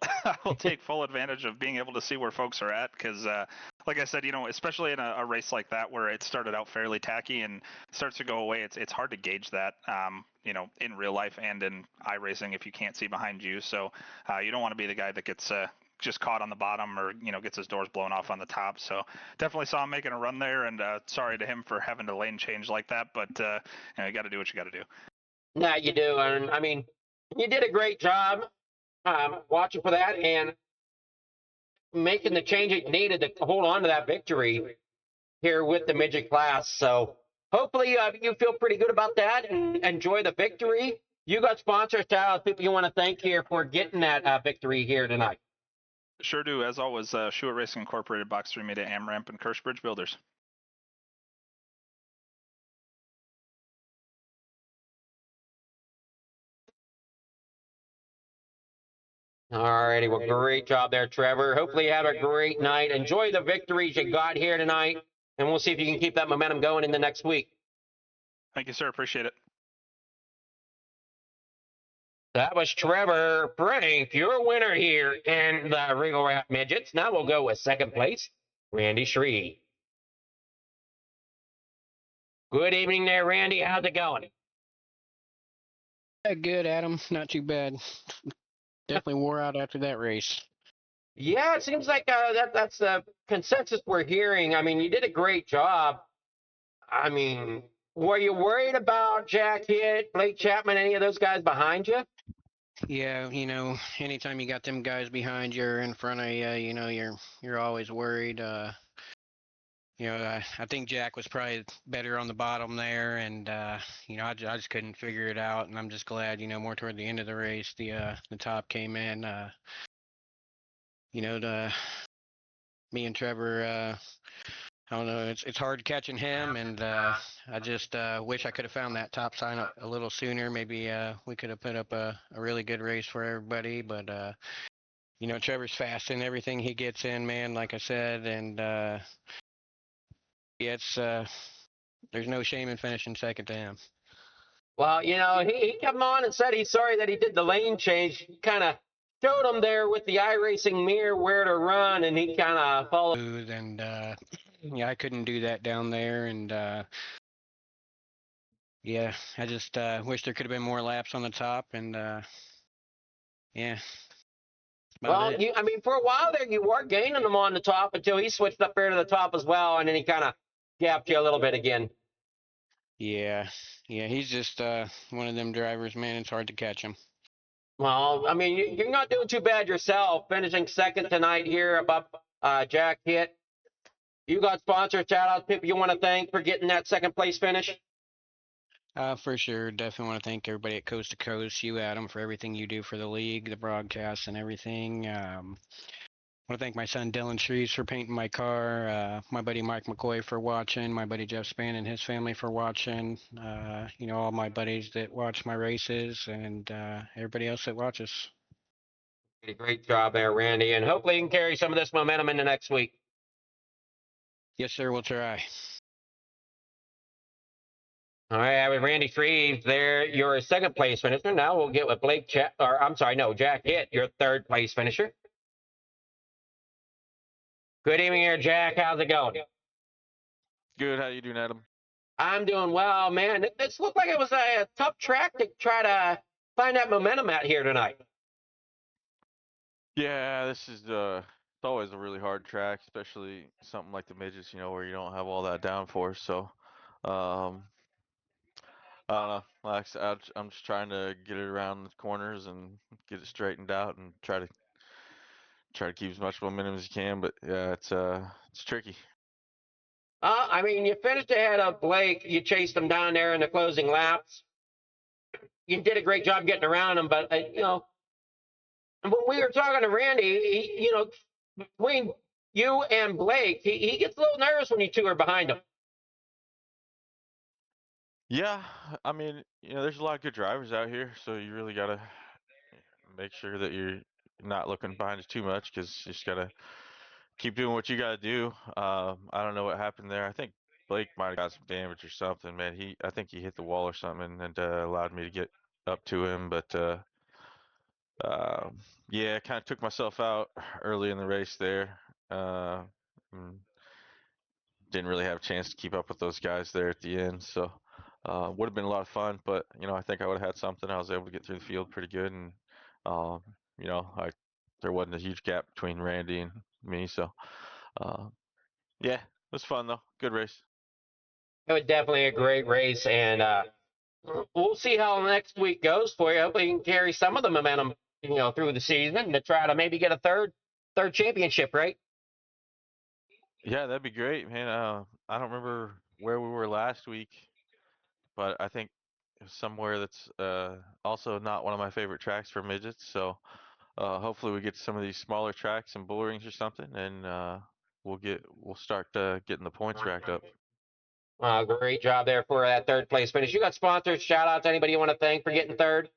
[SPEAKER 10] take full advantage of being able to see where folks are at, because like I said, especially in a race like that where it started out fairly tacky and starts to go away, it's hard to gauge that in real life and in iRacing if you can't see behind you. So you don't want to be the guy that gets just caught on the bottom or gets his doors blown off on the top. So definitely saw him making a run there, and sorry to him for having to lane change like that, but you got to do what you got to do.
[SPEAKER 1] Yeah, you do, and I mean, you did a great job watching for that and making the change it needed to hold on to that victory here with the midget class. So hopefully you feel pretty good about that and enjoy the victory. You got sponsors, people you want to thank here for getting that victory here tonight.
[SPEAKER 10] Sure do. As always, Schuett Racing Incorporated, Box 3 Media, AmRamp, and Kirschbridge Builders.
[SPEAKER 1] All righty. Well, great job there, Trevor. Hopefully you have a great night. Enjoy the victories you got here tonight, and we'll see if you can keep that momentum going in the next week.
[SPEAKER 10] Thank you, sir. Appreciate it.
[SPEAKER 1] That was Trevor Frank, your winner here in the Regal Rap Midgets. Now we'll go with second place, Randy Shreve. Good evening there, Randy. How's it going?
[SPEAKER 13] Good, Adam. Not too bad. Definitely wore out after that race.
[SPEAKER 1] Yeah, it seems like that's the consensus we're hearing. I mean, you did a great job. I mean, were you worried about Jack Hitt, Blake Chapman, any of those guys behind you?
[SPEAKER 13] Yeah, anytime you got them guys behind you or in front of you, you're always worried. I think Jack was probably better on the bottom there, and I just couldn't figure it out. And I'm just glad, more toward the end of the race, the top came in. The me and Trevor. I don't know. It's hard catching him, and I just wish I could have found that top sign a little sooner. Maybe we could have put up a really good race for everybody. But Trevor's fast in everything he gets in, man. Like I said, and yeah, it's there's no shame in finishing second to him.
[SPEAKER 1] Well, he came on and said he's sorry that he did the lane change. Kind of showed him there with the iRacing mirror where to run, and he kind of followed.
[SPEAKER 13] And yeah, I couldn't do that down there, and yeah, I just wish there could have been more laps on the top, and yeah.
[SPEAKER 1] Well, I mean, for a while there, you were gaining them on the top until he switched up there to the top as well, and then he kind of gapped you a little bit again.
[SPEAKER 13] Yeah, he's just one of them drivers, man. It's hard to catch him.
[SPEAKER 1] Well, I mean, you're not doing too bad yourself, finishing second tonight here above Jack Hitt. You got sponsors, shout out people you want to thank for getting that second place finish.
[SPEAKER 13] For sure. Definitely want to thank everybody at Coast to Coast, you, Adam, for everything you do for the league, the broadcast, and everything. I want to thank my son Dylan Shreves for painting my car, my buddy Mike McCoy for watching, my buddy Jeff Spann and his family for watching, all my buddies that watch my races, and everybody else that watches.
[SPEAKER 1] Did a great job there, Randy, and hopefully you can carry some of this momentum into next week.
[SPEAKER 13] Yes, sir. We'll try.
[SPEAKER 1] All right, with Randy Shreves there, your second place finisher. Now we'll get with Jack Hitt, your third place finisher. Good evening here, Jack. How's it going?
[SPEAKER 14] Good. How you doing, Adam?
[SPEAKER 1] I'm doing well, man. This looked like it was a tough track to try to find that momentum out here tonight.
[SPEAKER 14] Yeah, this is it's always a really hard track, especially something like the midgets, where you don't have all that downforce. So, um, I don't know. Like I said, I'm just trying to get it around the corners and get it straightened out and try to keep as much momentum as you can. But yeah, it's tricky.
[SPEAKER 1] I mean, you finished ahead of Blake. You chased him down there in the closing laps. You did a great job getting around him, but when we were talking to Randy, between you and Blake, he gets a little nervous when you two are behind him.
[SPEAKER 14] Yeah, I mean, there's a lot of good drivers out here, so you really gotta make sure that you're not looking behind you too much because you just gotta keep doing what you gotta do. I don't know what happened there. I think Blake might have got some damage or something, man. I think he hit the wall or something and allowed me to get up to him, but yeah, kind of took myself out early in the race there. Mm, didn't really have a chance to keep up with those guys there at the end, so would have been a lot of fun. But I think I would have had something. I was able to get through the field pretty good, and um, I there wasn't a huge gap between Randy and me, so yeah, it was fun though. Good race.
[SPEAKER 1] It was definitely a great race, and we'll see how next week goes for you. Hopefully, you can carry some of the momentum, through the season to try to maybe get a third championship, right?
[SPEAKER 14] Yeah, that'd be great, man. I don't remember where we were last week, but I think it was somewhere that's also not one of my favorite tracks for midgets. So hopefully we get to some of these smaller tracks and bull rings or something, and we'll start getting the points racked up.
[SPEAKER 1] Great job there for that third place finish. You got sponsors. Shout out to anybody you want to thank for getting third.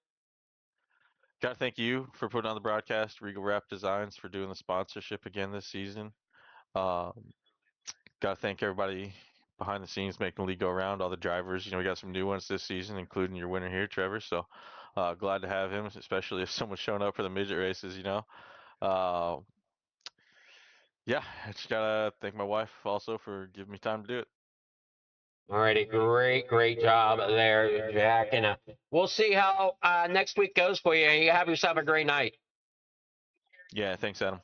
[SPEAKER 14] Got to thank you for putting on the broadcast, Regal Wrap Designs for doing the sponsorship again this season. Um, got to thank everybody behind the scenes making the league go around, all the drivers. We got some new ones this season, including your winner here, Trevor. So glad to have him, especially if someone's showing up for the midget races, Uh, yeah, I just got to thank my wife also for giving me time to do it.
[SPEAKER 1] All righty, great job there, Jack. And we'll see how next week goes for you. You have yourself a great night.
[SPEAKER 14] Yeah, thanks, Adam.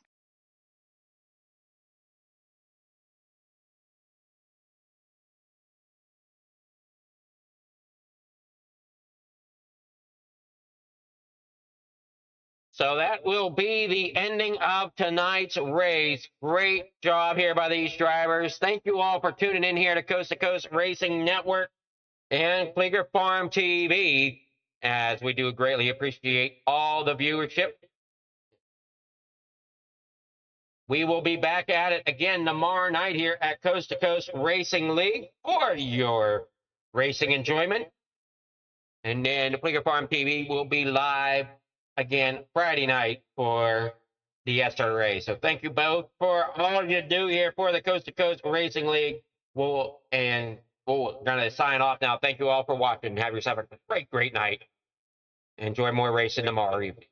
[SPEAKER 1] So that will be the ending of tonight's race. Great job here by these drivers. Thank you all for tuning in here to Coast to Coast Racing Network and Klinger Farm TV, as we do greatly appreciate all the viewership. We will be back at it again tomorrow night here at Coast to Coast Racing League for your racing enjoyment. And then the Klinger Farm TV will be live again Friday night for the SRA. So thank you both for all you do here for the Coast to Coast Racing League. We're going to sign off now. Thank you all for watching. Have yourself a great, great night. Enjoy more racing tomorrow evening.